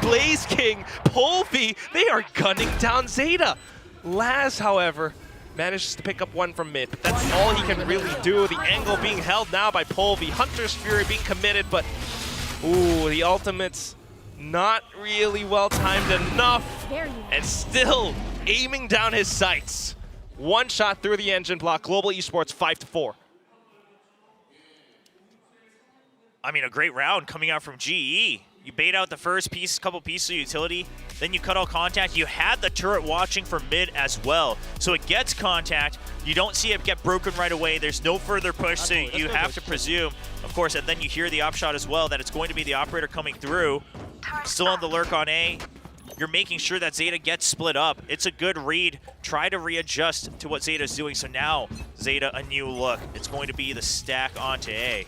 Blaze King, Polvi, they are gunning down Zeta. Laz, however, manages to pick up one from mid. But that's all he can really do. The angle being held now by Polvi. Hunter's Fury being committed, but ooh, the ultimate's not really well timed enough. And still aiming down his sights. One shot through the engine block. Global Esports 5-4. I mean, a great round coming out from GE. You bait out the first piece, couple pieces of utility, then you cut all contact. You had the turret watching for mid as well. So it gets contact. You don't see it get broken right away. There's no further push, so you have to presume, of course, and then you hear the upshot as well that it's going to be the operator coming through. Still on the lurk on A. You're making sure that Zeta gets split up. It's a good read. Try to readjust to what Zeta's doing. So now, Zeta, a new look. It's going to be the stack onto A.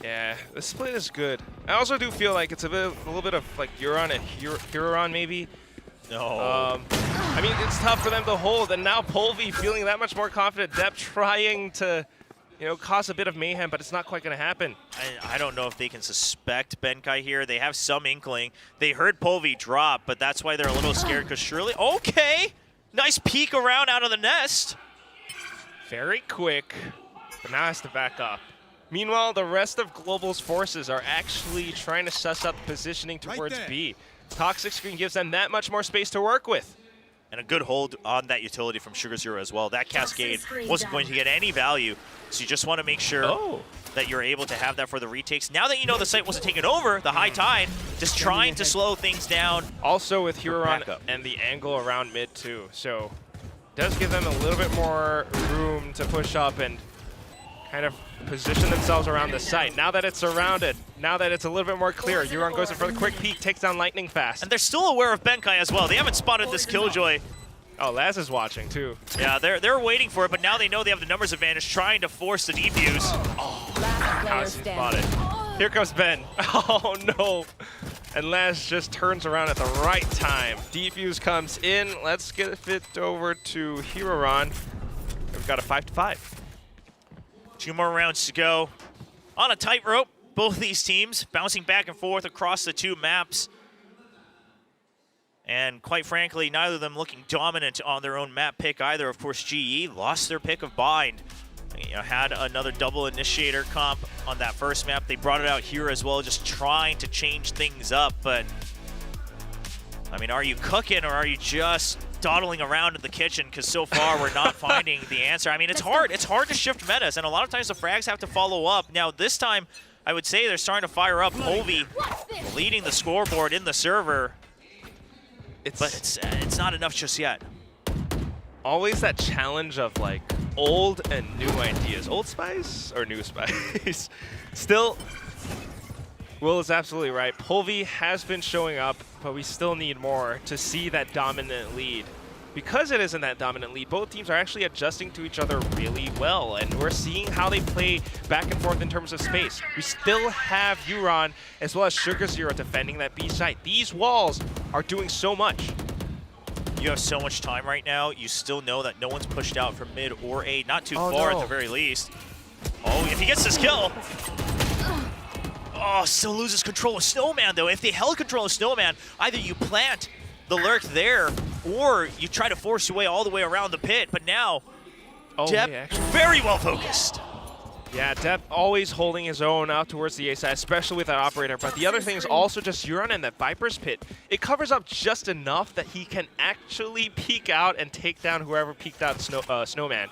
Yeah, the split is good. I also do feel like it's a little bit of like Euron and Huron maybe. No. I mean, it's tough for them to hold, and now Polvi feeling that much more confident. Depp trying to, you know, cause a bit of mayhem, but it's not quite going to happen. I don't know if they can suspect Benkai here. They have some inkling. They heard Polvi drop, but that's why they're a little scared, because surely... Okay! Nice peek around out of the nest. Very quick, but now has to back up. Meanwhile, the rest of Global's forces are actually trying to suss out the positioning towards B. Toxic Screen gives them that much more space to work with. And a good hold on that utility from Sugar Zero as well. That Cascade wasn't going to get any value, so you just want to make sure that you're able to have that for the retakes. Now that you know the site wasn't taken over, the high tide, just trying to slow things down. Also with Huron and the angle around mid too, so does give them a little bit more room to push up and kind of position themselves around the site. Now that it's surrounded, now that it's a little bit more clear, Huron goes in for the quick peek, takes down lightning fast. And they're still aware of Benkai as well. They haven't spotted this Killjoy. Oh, Laz is watching too. Yeah, they're waiting for it, but now they know they have the numbers advantage, trying to force the defuse. How's he spotted? Here comes Ben. Oh no. And Laz just turns around at the right time. Defuse comes in. Let's get it fit over to Huron. We've got a 5-5. 2 more rounds to go. On a tightrope, both these teams bouncing back and forth across the 2 maps. And quite frankly, neither of them looking dominant on their own map pick either. Of course, GE lost their pick of Bind. You know, had another double initiator comp on that first map. They brought it out here as well, just trying to change things up. But, I mean, are you cooking or are you just dawdling around in the kitchen? Because so far we're not finding the answer. I mean, it's hard. It's hard to shift metas, and a lot of times the frags have to follow up. Now, this time, I would say they're starting to fire up. Povey leading the scoreboard in the server. But it's not enough just yet. Always that challenge of like old and new ideas. Old spice or new spice? Still, Will is absolutely right. Povey has been showing up, but we still need more to see that dominant lead. Because it isn't that dominant lead, both teams are actually adjusting to each other really well, and we're seeing how they play back and forth in terms of space. We still have Huron as well as Sugar Zero defending that B site. These walls are doing so much. You have so much time right now. You still know that no one's pushed out from mid or A, not too far at the very least. Oh, if he gets this kill. Oh, still loses control of Snowman though. If they held control of Snowman, either you plant the lurk there, or you try to force your way all the way around the pit. But now, Depp very well focused. Yeah, Depp always holding his own out towards the A side, especially with that operator. But the other thing is also just Huron and that Viper's pit. It covers up just enough that he can actually peek out and take down whoever peeked out Snowman.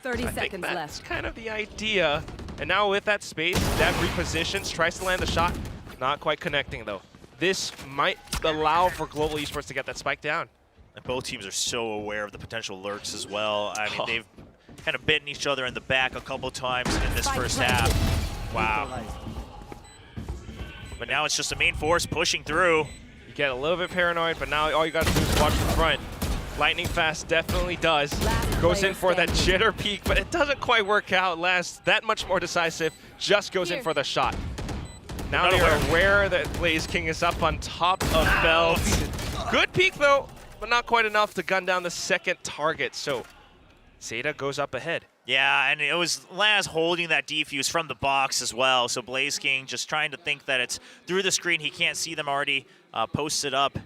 30 seconds that's left. Kind of the idea. And now with that space, Depp repositions, tries to land the shot. Not quite connecting though. This might allow for Global Esports to get that spike down. And both teams are so aware of the potential lurks as well. I mean, they've kind of bitten each other in the back a couple times in this first half. Wow. But now it's just the main force pushing through. You get a little bit paranoid, but now all you got to do is watch the front. Lightning Fast definitely does. Goes in for that jitter peek, but it doesn't quite work out. Laz, that much more decisive, just goes in for the shot. Now they're aware that Blaze King is up on top of Belt. Good peek though, but not quite enough to gun down the second target. So Zeta goes up ahead. Yeah, and it was Laz holding that defuse from the box as well. So Blaze King just trying to think that it's through the screen. He can't see them already posted up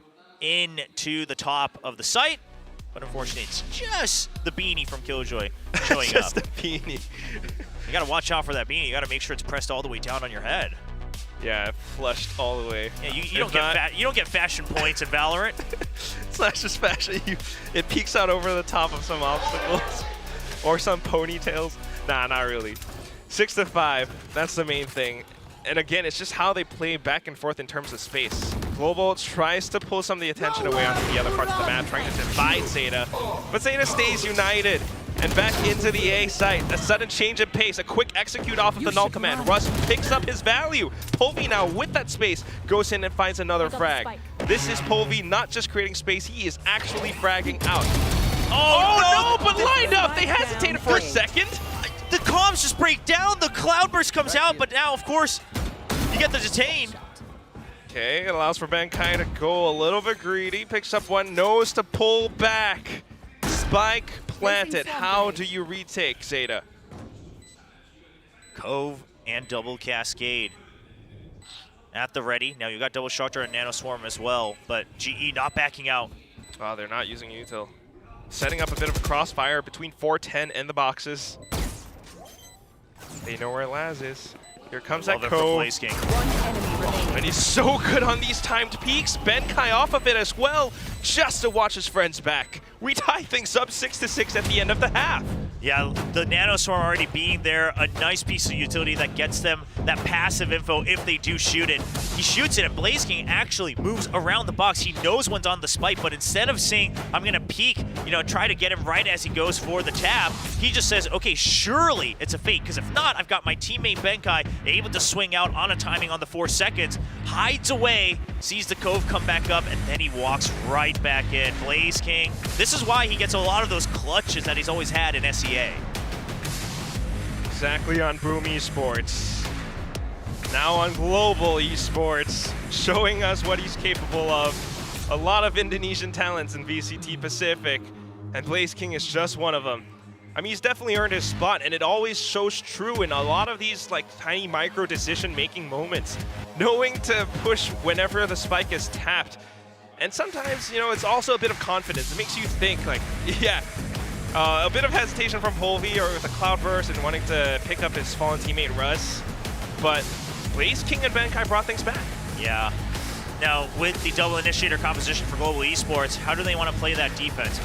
into the top of the site. But unfortunately, it's just the beanie from Killjoy showing just up. the beanie. You got to watch out for that beanie. You got to make sure it's pressed all the way down on your head. Yeah, flushed all the way. Yeah, you don't get fashion points in Valorant. It's not just fashion. It peeks out over the top of some obstacles or some ponytails. Nah, not really. 6-5. That's the main thing. And again, it's just how they play back and forth in terms of space. Global tries to pull some of the attention away onto the other parts of the map, trying to divide Zeta. But Zeta stays united. And back into the A site. A sudden change in pace. A quick execute off of the null command. Russ picks up his value. Povey now with that space goes in and finds another frag. This is Povey not just creating space, he is actually fragging out. Oh no, but lined up! They hesitated for a second. The comms just break down. The cloudburst comes out, but now, of course, you get the detain. Okay, it allows for Benkai to go a little bit greedy. Picks up one, knows to pull back. Spike planted. How do you retake, Zeta? Cove and double cascade at the ready. Now you got double shotgun and nano swarm as well, but GE not backing out. Oh, they're not using util. Setting up a bit of a crossfire between 410 and the boxes. They know where Laz is. Here comes that Cove. One enemy remaining. And he's so good on these timed peeks. Benkai off of it as well. just to watch his friends back. We tie things up 6-6 at the end of the half. Yeah, the Nanoswarm already being there, a nice piece of utility that gets them that passive info if they do shoot it. He shoots it, and Blaze King actually moves around the box. He knows one's on the spike, but instead of saying, I'm going to peek, try to get him right as he goes for the tap, he just says, okay, surely it's a fake, because if not, I've got my teammate Benkai able to swing out on a timing on the 4 seconds, hides away, sees the Cove come back up, and then he walks right back in. Blaze King, this is why he gets a lot of those clutches that he's always had in SEA. Exactly on Boom Esports. Now on Global Esports, showing us what he's capable of. A lot of Indonesian talents in VCT Pacific, and Blaze King is just one of them. I mean, he's definitely earned his spot, and it always shows true in a lot of these tiny micro decision-making moments. Knowing to push whenever the spike is tapped. And sometimes, it's also a bit of confidence. It makes you think, yeah, a bit of hesitation from Polvi or with the Cloudburst and wanting to pick up his fallen teammate Russ. But Blaze King and Benkai brought things back. Yeah. Now, with the double initiator composition for Global Esports, how do they want to play that defense?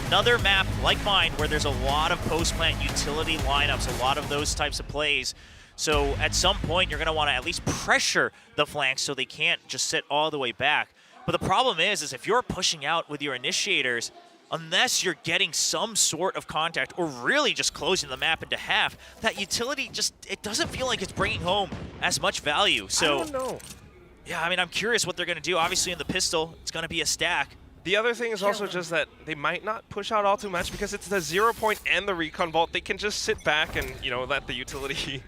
Another map like mine where there's a lot of post-plant utility lineups, a lot of those types of plays. So at some point, you're going to want to at least pressure the flanks so they can't just sit all the way back. But the problem is if you're pushing out with your initiators, unless you're getting some sort of contact or really just closing the map into half, that utility it doesn't feel like it's bringing home as much value. So, I don't know. Yeah, I mean, I'm curious what they're going to do. Obviously, in the pistol, it's going to be a stack. The other thing is also just that they might not push out all too much because it's the 0 point and the recon vault. They can just sit back and, let the utility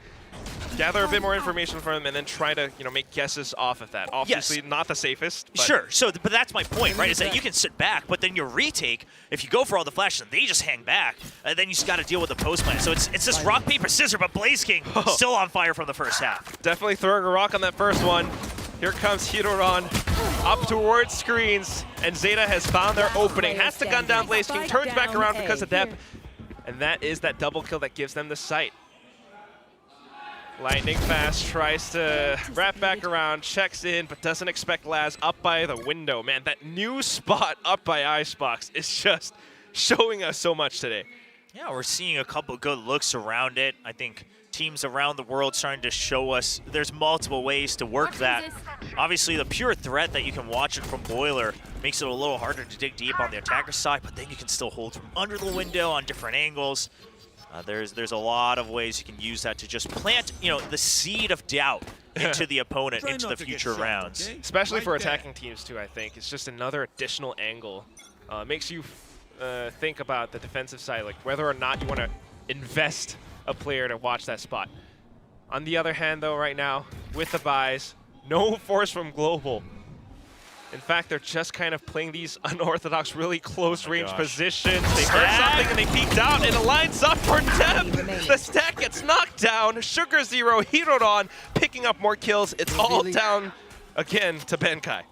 gather a bit more information from them and then try to, make guesses off of that. Obviously, not the safest. But sure. So, but that's my point, right? Is that you can sit back, but then your retake, if you go for all the flashes and they just hang back, then you just got to deal with the post plant. So it's this rock, paper, scissors, but Blaze King still on fire from the first half. Definitely throwing a rock on that first one. Here comes Hiroran up towards screens, and Zeta has found their opening. Has to gun down Blaze King, turns back around because of depth, and that is that double kill that gives them the sight. Lightning Fast tries to wrap back around, checks in, but doesn't expect Laz up by the window. Man, that new spot up by Icebox is just showing us so much today. Yeah, we're seeing a couple good looks around it. I think teams around the world starting to show us there's multiple ways to work that. Obviously, the pure threat that you can watch it from Boiler makes it a little harder to dig deep on the attacker side, but then you can still hold from under the window on different angles. There's a lot of ways you can use that to just plant, the seed of doubt into the opponent into the future rounds. Especially for attacking teams too, I think. It's just another additional angle. Makes you think about the defensive side, like whether or not you want to invest a player to watch that spot. On the other hand, though, right now, with the buys, no force from Global. In fact, they're just kind of playing these unorthodox, really close-range positions. They heard something and they peeked out, and it lines up for depth. The stack gets knocked down. Sugar Zero, Hiroran picking up more kills. It's all down again to Benkai.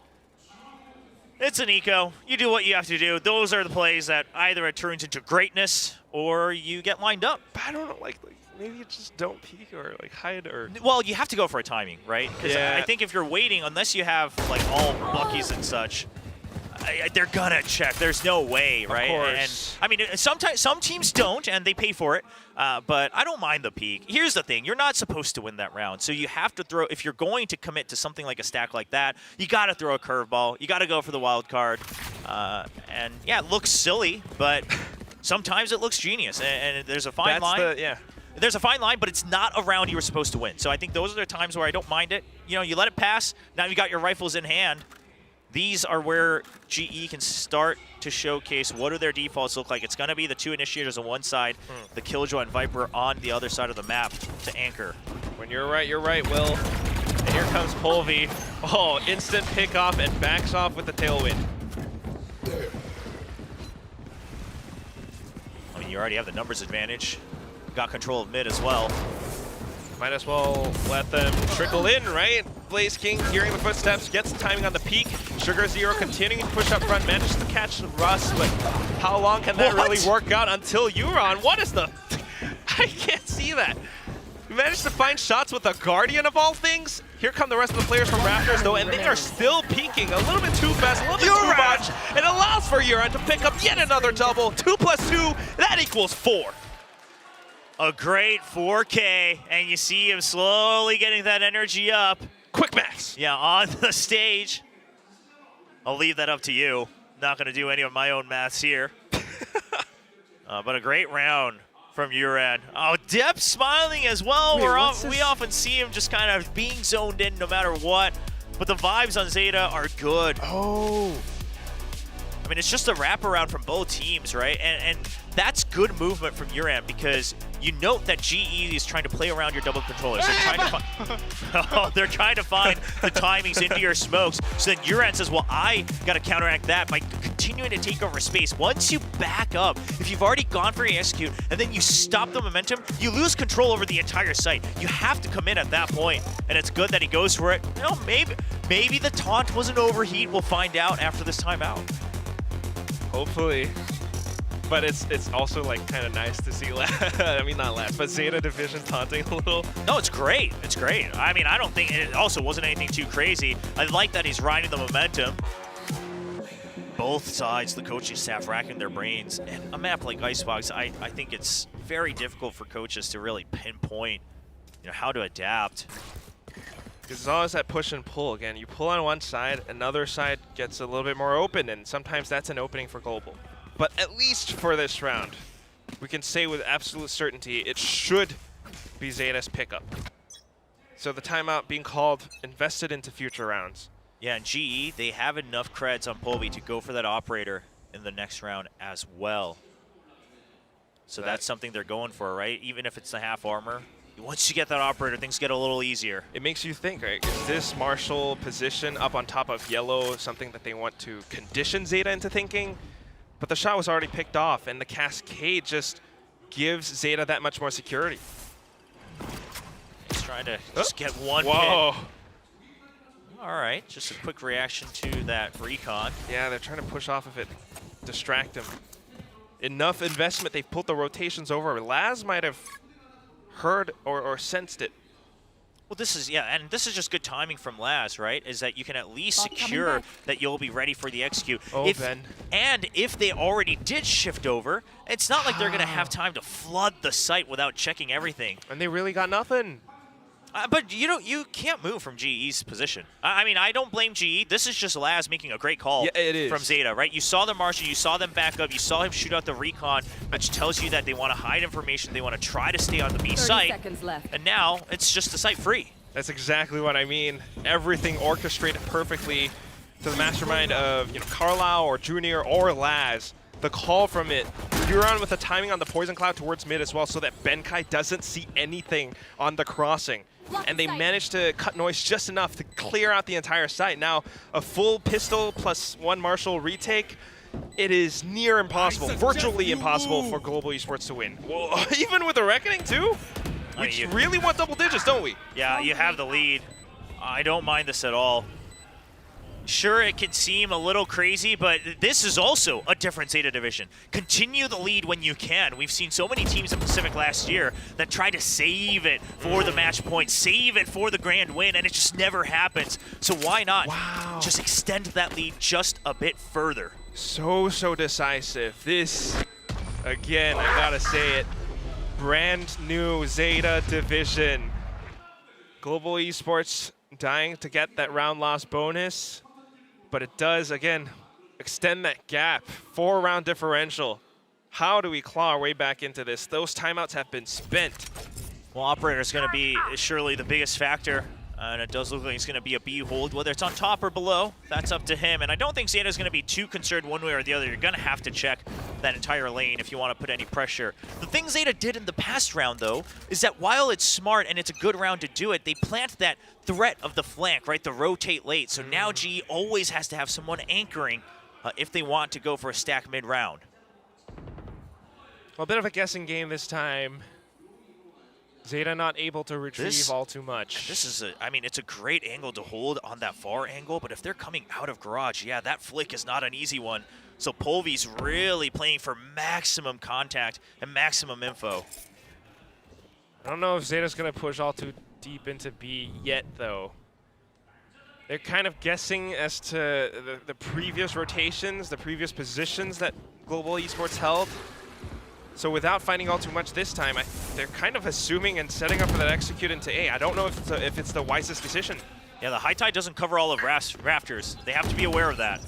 It's an eco. You do what you have to do. Those are the plays that either it turns into greatness or you get lined up. But I don't know, like maybe you just don't peek or hide or. Well, you have to go for a timing, right? Because yeah. I think if you're waiting, unless you have all Buckies and such, they're gonna check. There's no way, right? Of course. And I mean, sometimes some teams don't, and they pay for it. But I don't mind the peek. Here's the thing: you're not supposed to win that round, so you have to throw. If you're going to commit to something like a stack like that, you got to throw a curveball. You got to go for the wild card. And yeah, it looks silly, but sometimes it looks genius. And there's a fine line. There's a fine line, but it's not a round you were supposed to win. So I think those are the times where I don't mind it. You let it pass. Now you got your rifles in hand. These are where GE can start to showcase what do their defaults look like. It's going to be the two initiators on one side, the Killjoy and Viper on the other side of the map to anchor. When you're right, Will. And here comes Polvi. Oh, instant pick off and backs off with the tailwind. I mean, you already have the numbers advantage. Got control of mid as well. Might as well let them trickle in, right? Blaze King hearing the footsteps, gets the timing on the peak. Sugar Zero continuing to push up front, manages to catch Russ, but how long can that really work out until Euron? What is the... I can't see that. We managed to find shots with the Guardian of all things. Here come the rest of the players from Raptors though, and they are still peeking a little bit too fast, a little bit too much. clutch and allows for Uran to pick up yet another double. 2 + 2, that equals 4. A great 4K, and you see him slowly getting that energy up. Quick maths. Yeah, on the stage. I'll leave that up to you. Not going to do any of my own maths here. But a great round from Uran. Oh, Depp smiling as well. Wait, We often see him just kind of being zoned in no matter what. But the vibes on Zeta are good. Oh. I mean, it's just a wraparound from both teams, right? And that's good movement from Uran because you note that GE is trying to play around your double controllers. They're trying to find the timings into your smokes. So then Uran says, well, I got to counteract that by continuing to take over space. Once you back up, if you've already gone for your execute and then you stop the momentum, you lose control over the entire site. You have to come in at that point, and it's good that he goes for it. You know, maybe the taunt was an overheat. We'll find out after this timeout. Hopefully. But it's also like kind of nice to see, I mean not last, but Zeta Division taunting a little. No, it's great. It's great. I mean, I don't think it also wasn't anything too crazy. I like that he's riding the momentum. Both sides, the coaching staff racking their brains. And a map like Icebox, I think it's very difficult for coaches to really pinpoint, how to adapt. Because it's always that push and pull. Again, you pull on one side, another side gets a little bit more open, and sometimes that's an opening for Global. But at least for this round, we can say with absolute certainty it should be Zeta's pickup. So the timeout being called, invested into future rounds. Yeah, and GE, they have enough creds on Polvi to go for that operator in the next round as well. So that's something they're going for, right? Even if it's the half armor. Once you get that operator, things get a little easier. It makes you think, right? Is this Marshall position up on top of yellow something that they want to condition Zeta into thinking? But the shot was already picked off, and the cascade just gives Zeta that much more security. He's trying to just get one Whoa. hit. All right, just a quick reaction to that recon. Yeah, they're trying to push off of it, distract him. Enough investment, they've pulled the rotations over. Laz might have heard or sensed it. Well, this is just good timing from Laz, right? Is that you can at least secure that you'll be ready for the execute. Oh, Ben. And if they already did shift over, it's not like they're going to have time to flood the site without checking everything. And they really got nothing. But you can't move from GE's position. I mean, I don't blame GE. This is just Laz making a great call from Zeta, right? You saw the Marshall, you saw them back up, you saw him shoot out the recon, which tells you that they want to hide information, they want to try to stay on the B site. 30 seconds left. And now it's just the site free. That's exactly what I mean. Everything orchestrated perfectly to the mastermind of Carlisle or Junior or Laz. The call from it, Uran with the timing on the Poison Cloud towards mid as well so that Benkai doesn't see anything on the crossing. And they managed to cut noise just enough to clear out the entire site. Now, a full pistol plus one Marshall retake, it is near impossible, virtually impossible for Global Esports to win. Whoa, even with the Reckoning too? We really want double digits, don't we? Yeah, you have the lead. I don't mind this at all. Sure, it can seem a little crazy, but this is also a different Zeta division. Continue the lead when you can. We've seen so many teams in Pacific last year that try to save it for the match point, save it for the grand win, and it just never happens. So why not just extend that lead just a bit further? So decisive. This, again, I gotta say it, brand new Zeta division. Global Esports dying to get that round loss bonus. But it does, again, extend that gap. 4-round differential. How do we claw our way back into this? Those timeouts have been spent. Well, operator is going to be surely the biggest factor. And it does look like it's going to be a B hold, whether it's on top or below. That's up to him. And I don't think Zeta's going to be too concerned one way or the other. You're going to have to check that entire lane if you want to put any pressure. The thing Zeta did in the past round, though, is that while it's smart and it's a good round to do it, they plant that threat of the flank, right? The rotate late. So now GE always has to have someone anchoring if they want to go for a stack mid-round. Well, a bit of a guessing game this time. Zeta not able to retrieve all too much. This is it's a great angle to hold on that far angle, but if they're coming out of garage, yeah, that flick is not an easy one. So Polvi's really playing for maximum contact and maximum info. I don't know if Zeta's going to push all too deep into B yet, though. They're kind of guessing as to the previous rotations, the previous positions that Global Esports held. So without finding all too much this time, they're kind of assuming and setting up for that execute into A. I don't know if it's the wisest decision. Yeah, the high tide doesn't cover all of rafters. They have to be aware of that.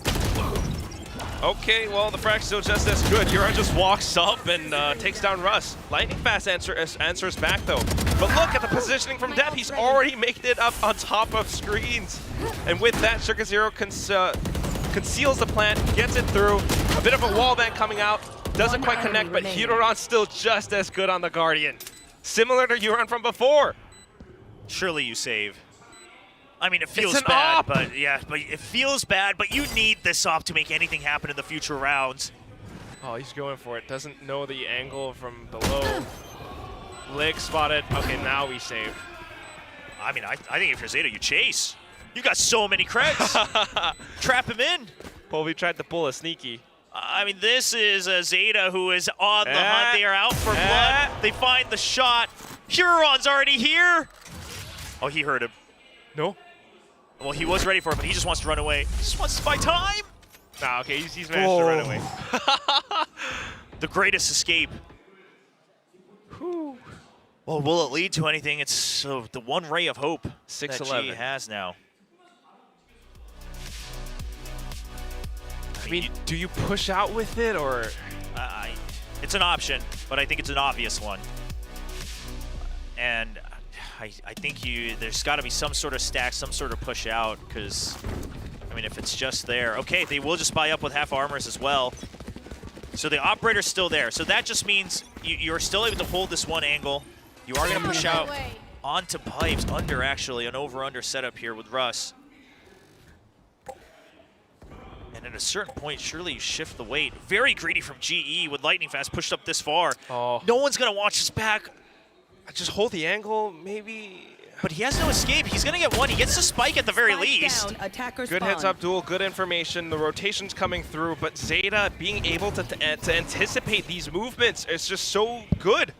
Okay, well, the frag's still just as good. Yura just walks up and takes down Russ. Lightning Fast answers back, though. But look at the positioning from Depp. He's already made it up on top of screens. And with that, Sugar Zero conceals the plant, gets it through. A bit of a wallbang coming out. Doesn't quite connect, but Huron's still just as good on the Guardian. Similar to Huron from before. Surely you save. I mean, it feels an bad, op. but yeah, but it feels bad, but you need this op to make anything happen in the future rounds. Oh, he's going for it. Doesn't know the angle from below. Lig spotted. Okay, now we save. I mean, I think if you're Zeta, you chase. You got so many creds. Trap him in. Polby tried to pull a sneaky. I mean, this is a Zeta who is on the hunt. They are out for blood. They find the shot. Huron's already here. Oh, he heard him. No? Well, he was ready for it, but he just wants to run away. He just wants to buy time. Nah, okay, he's managed to run away. The greatest escape. Whew. Well, will it lead to anything? It's the one ray of hope 6-11. that G has now. I mean, do you push out with it, or? It's an option, but I think it's an obvious one. And I think there's got to be some sort of stack, some sort of push out, because, I mean, if it's just there. Okay, they will just buy up with half armors as well. So the operator's still there. So that just means you're still able to hold this one angle. You are going to push out onto pipes, under actually, an over-under setup here with Russ. And at a certain point, surely you shift the weight. Very greedy from GE with Lightning Fast pushed up this far. Oh. No one's going to watch his back. Just hold the angle, maybe. But he has no escape. He's going to get one. He gets the spike at the very least. Down, attacker Good spawn. heads up duel, good information. The rotation's coming through, but Zeta being able to anticipate these movements is just so good.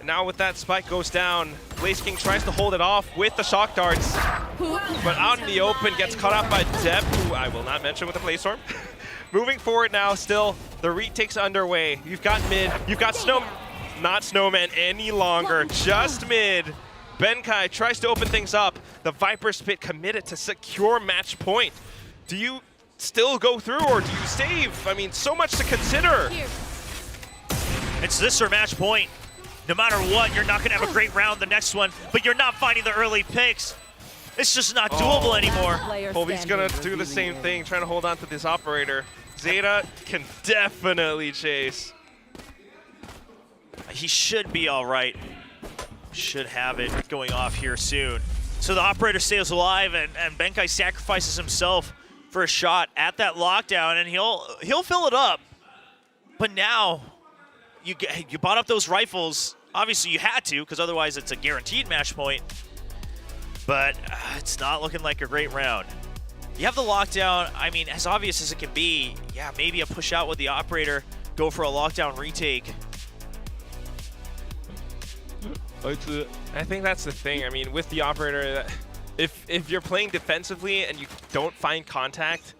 Now with that spike goes down, Blaze King tries to hold it off with the shock darts, but out in the open gets caught out by Depp, who I will not mention with the play storm. Moving forward now, still the retake's underway. You've got mid, you've got not Snowman any longer, just mid. Benkai tries to open things up. The Viper's Pit committed to secure match point. Do you still go through or do you save? I mean, so much to consider. It's this or match point. No matter what, you're not going to have a great round the next one, but you're not finding the early picks. It's just not doable anymore. Polby's going to do the same thing, trying to hold on to this operator. Zeta can definitely chase. He should be all right. Should have it going off here soon. So the operator stays alive, and Benkai sacrifices himself for a shot at that lockdown, and he'll fill it up. But now, you bought up those rifles. Obviously, you had to, because otherwise it's a guaranteed match point. But it's not looking like a great round. You have the lockdown. I mean, as obvious as it can be, yeah, maybe a push out with the operator, go for a lockdown retake. I think that's the thing. I mean, with the operator, if you're playing defensively and you don't find contact,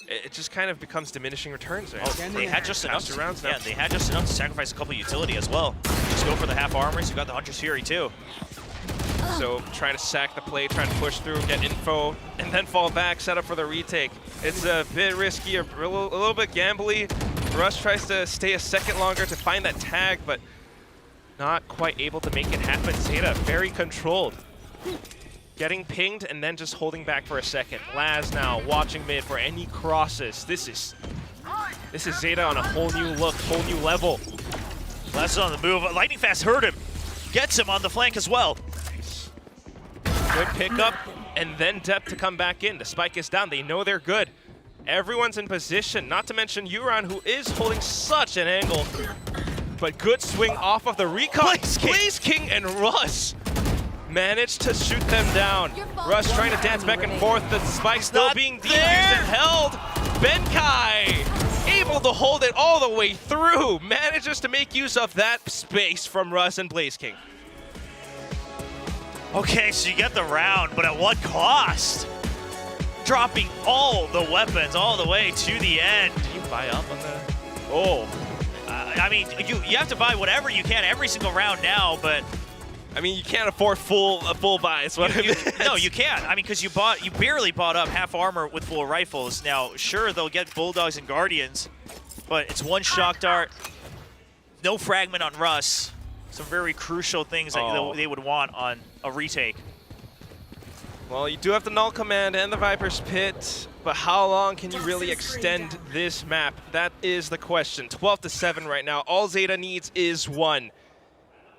it just kind of becomes diminishing returns. Right? Oh, they had just enough. Rounds now. Yeah, they had just enough to sacrifice a couple utility as well. Just go for the half armors. You got the Hunter's Fury too. So trying to sack the play, trying to push through, get info, and then fall back, set up for the retake. It's a bit risky, a little bit gambly. Russ tries to stay a second longer to find that tag, but not quite able to make it happen. Zeta very controlled. Getting pinged and then just holding back for a second. Laz now watching mid for any crosses. This is Zeta on a whole new look, whole new level. Laz is on the move. Lightning Fast heard him. Gets him on the flank as well. Good pickup, and then Depp to come back in. The spike is down. They know they're good. Everyone's in position, not to mention Euron, who is holding such an angle. But good swing off of the recon. Blaze King and Russ managed to shoot them down. Russ trying to dance back and forth. The spike still being defused and held. Benkai able to hold it all the way through. Manages to make use of that space from Russ and Blaze King. Okay, so you get the round, but at what cost? Dropping all the weapons all the way to the end. Do you buy up on the... Oh. I mean, you have to buy whatever you can every single round now, but... I mean, you can't afford a full buy. Is what I mean. No, you can't. I mean, because you barely bought up half armor with full rifles. Now, sure, they'll get Bulldogs and Guardians, but it's one shock dart, no fragment on Russ. Some very crucial things that they would want on a retake. Well, you do have the Null Command and the Viper's Pit, but how long can you really extend this map? That is the question. 12-7 right now. All Zeta needs is 1.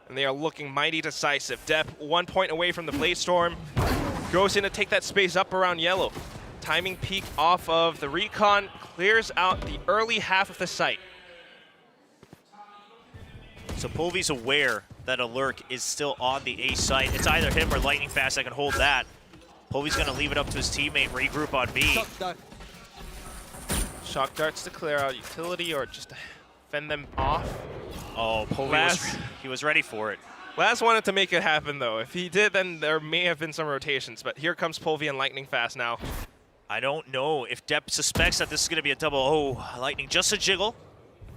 And they are looking mighty decisive. Depp 1 point away from the Blade Storm. Goes in to take that space up around yellow. Timing peak off of the Recon. Clears out the early half of the site. So Polvy's aware that a lurk is still on the A site. It's either him or Lightning Fast that can hold that. Polvy's going to leave it up to his teammate, regroup on B. Shock darts to clear out utility or just to fend them off. Oh, Polvy he was ready for it. Laz wanted to make it happen, though. If he did, then there may have been some rotations. But here comes Polvy and Lightning Fast now. I don't know if Depp suspects that this is going to be a double. Oh, Lightning, just a jiggle.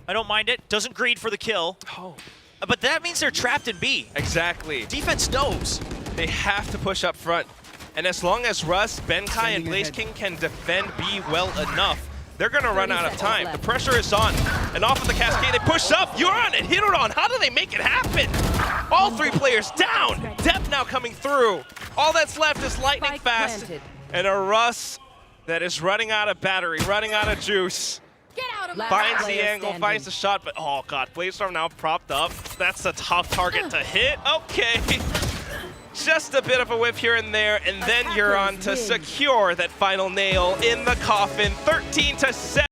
I don't mind it. Doesn't greed for the kill. Oh. But that means they're trapped in B. Exactly. Defense knows. They have to push up front. And as long as Russ, Benkai, and Blaze King can defend B well enough, they're going to run out of time. The pressure is on. And off of the Cascade, they push up. Euron and Hiruron, how do they make it happen? All 3 players down. Depp now coming through. All that's left is Lightning Spike Fast. planted. And a Russ that is running out of battery, running out of juice. Get out of Last my Finds the player angle, standing. finds the shot, but oh god, Blaze Storm now propped up. That's a tough target to hit. Okay. Just a bit of a whiff here and there, and then you're on to secure that final nail in the coffin. 13-7.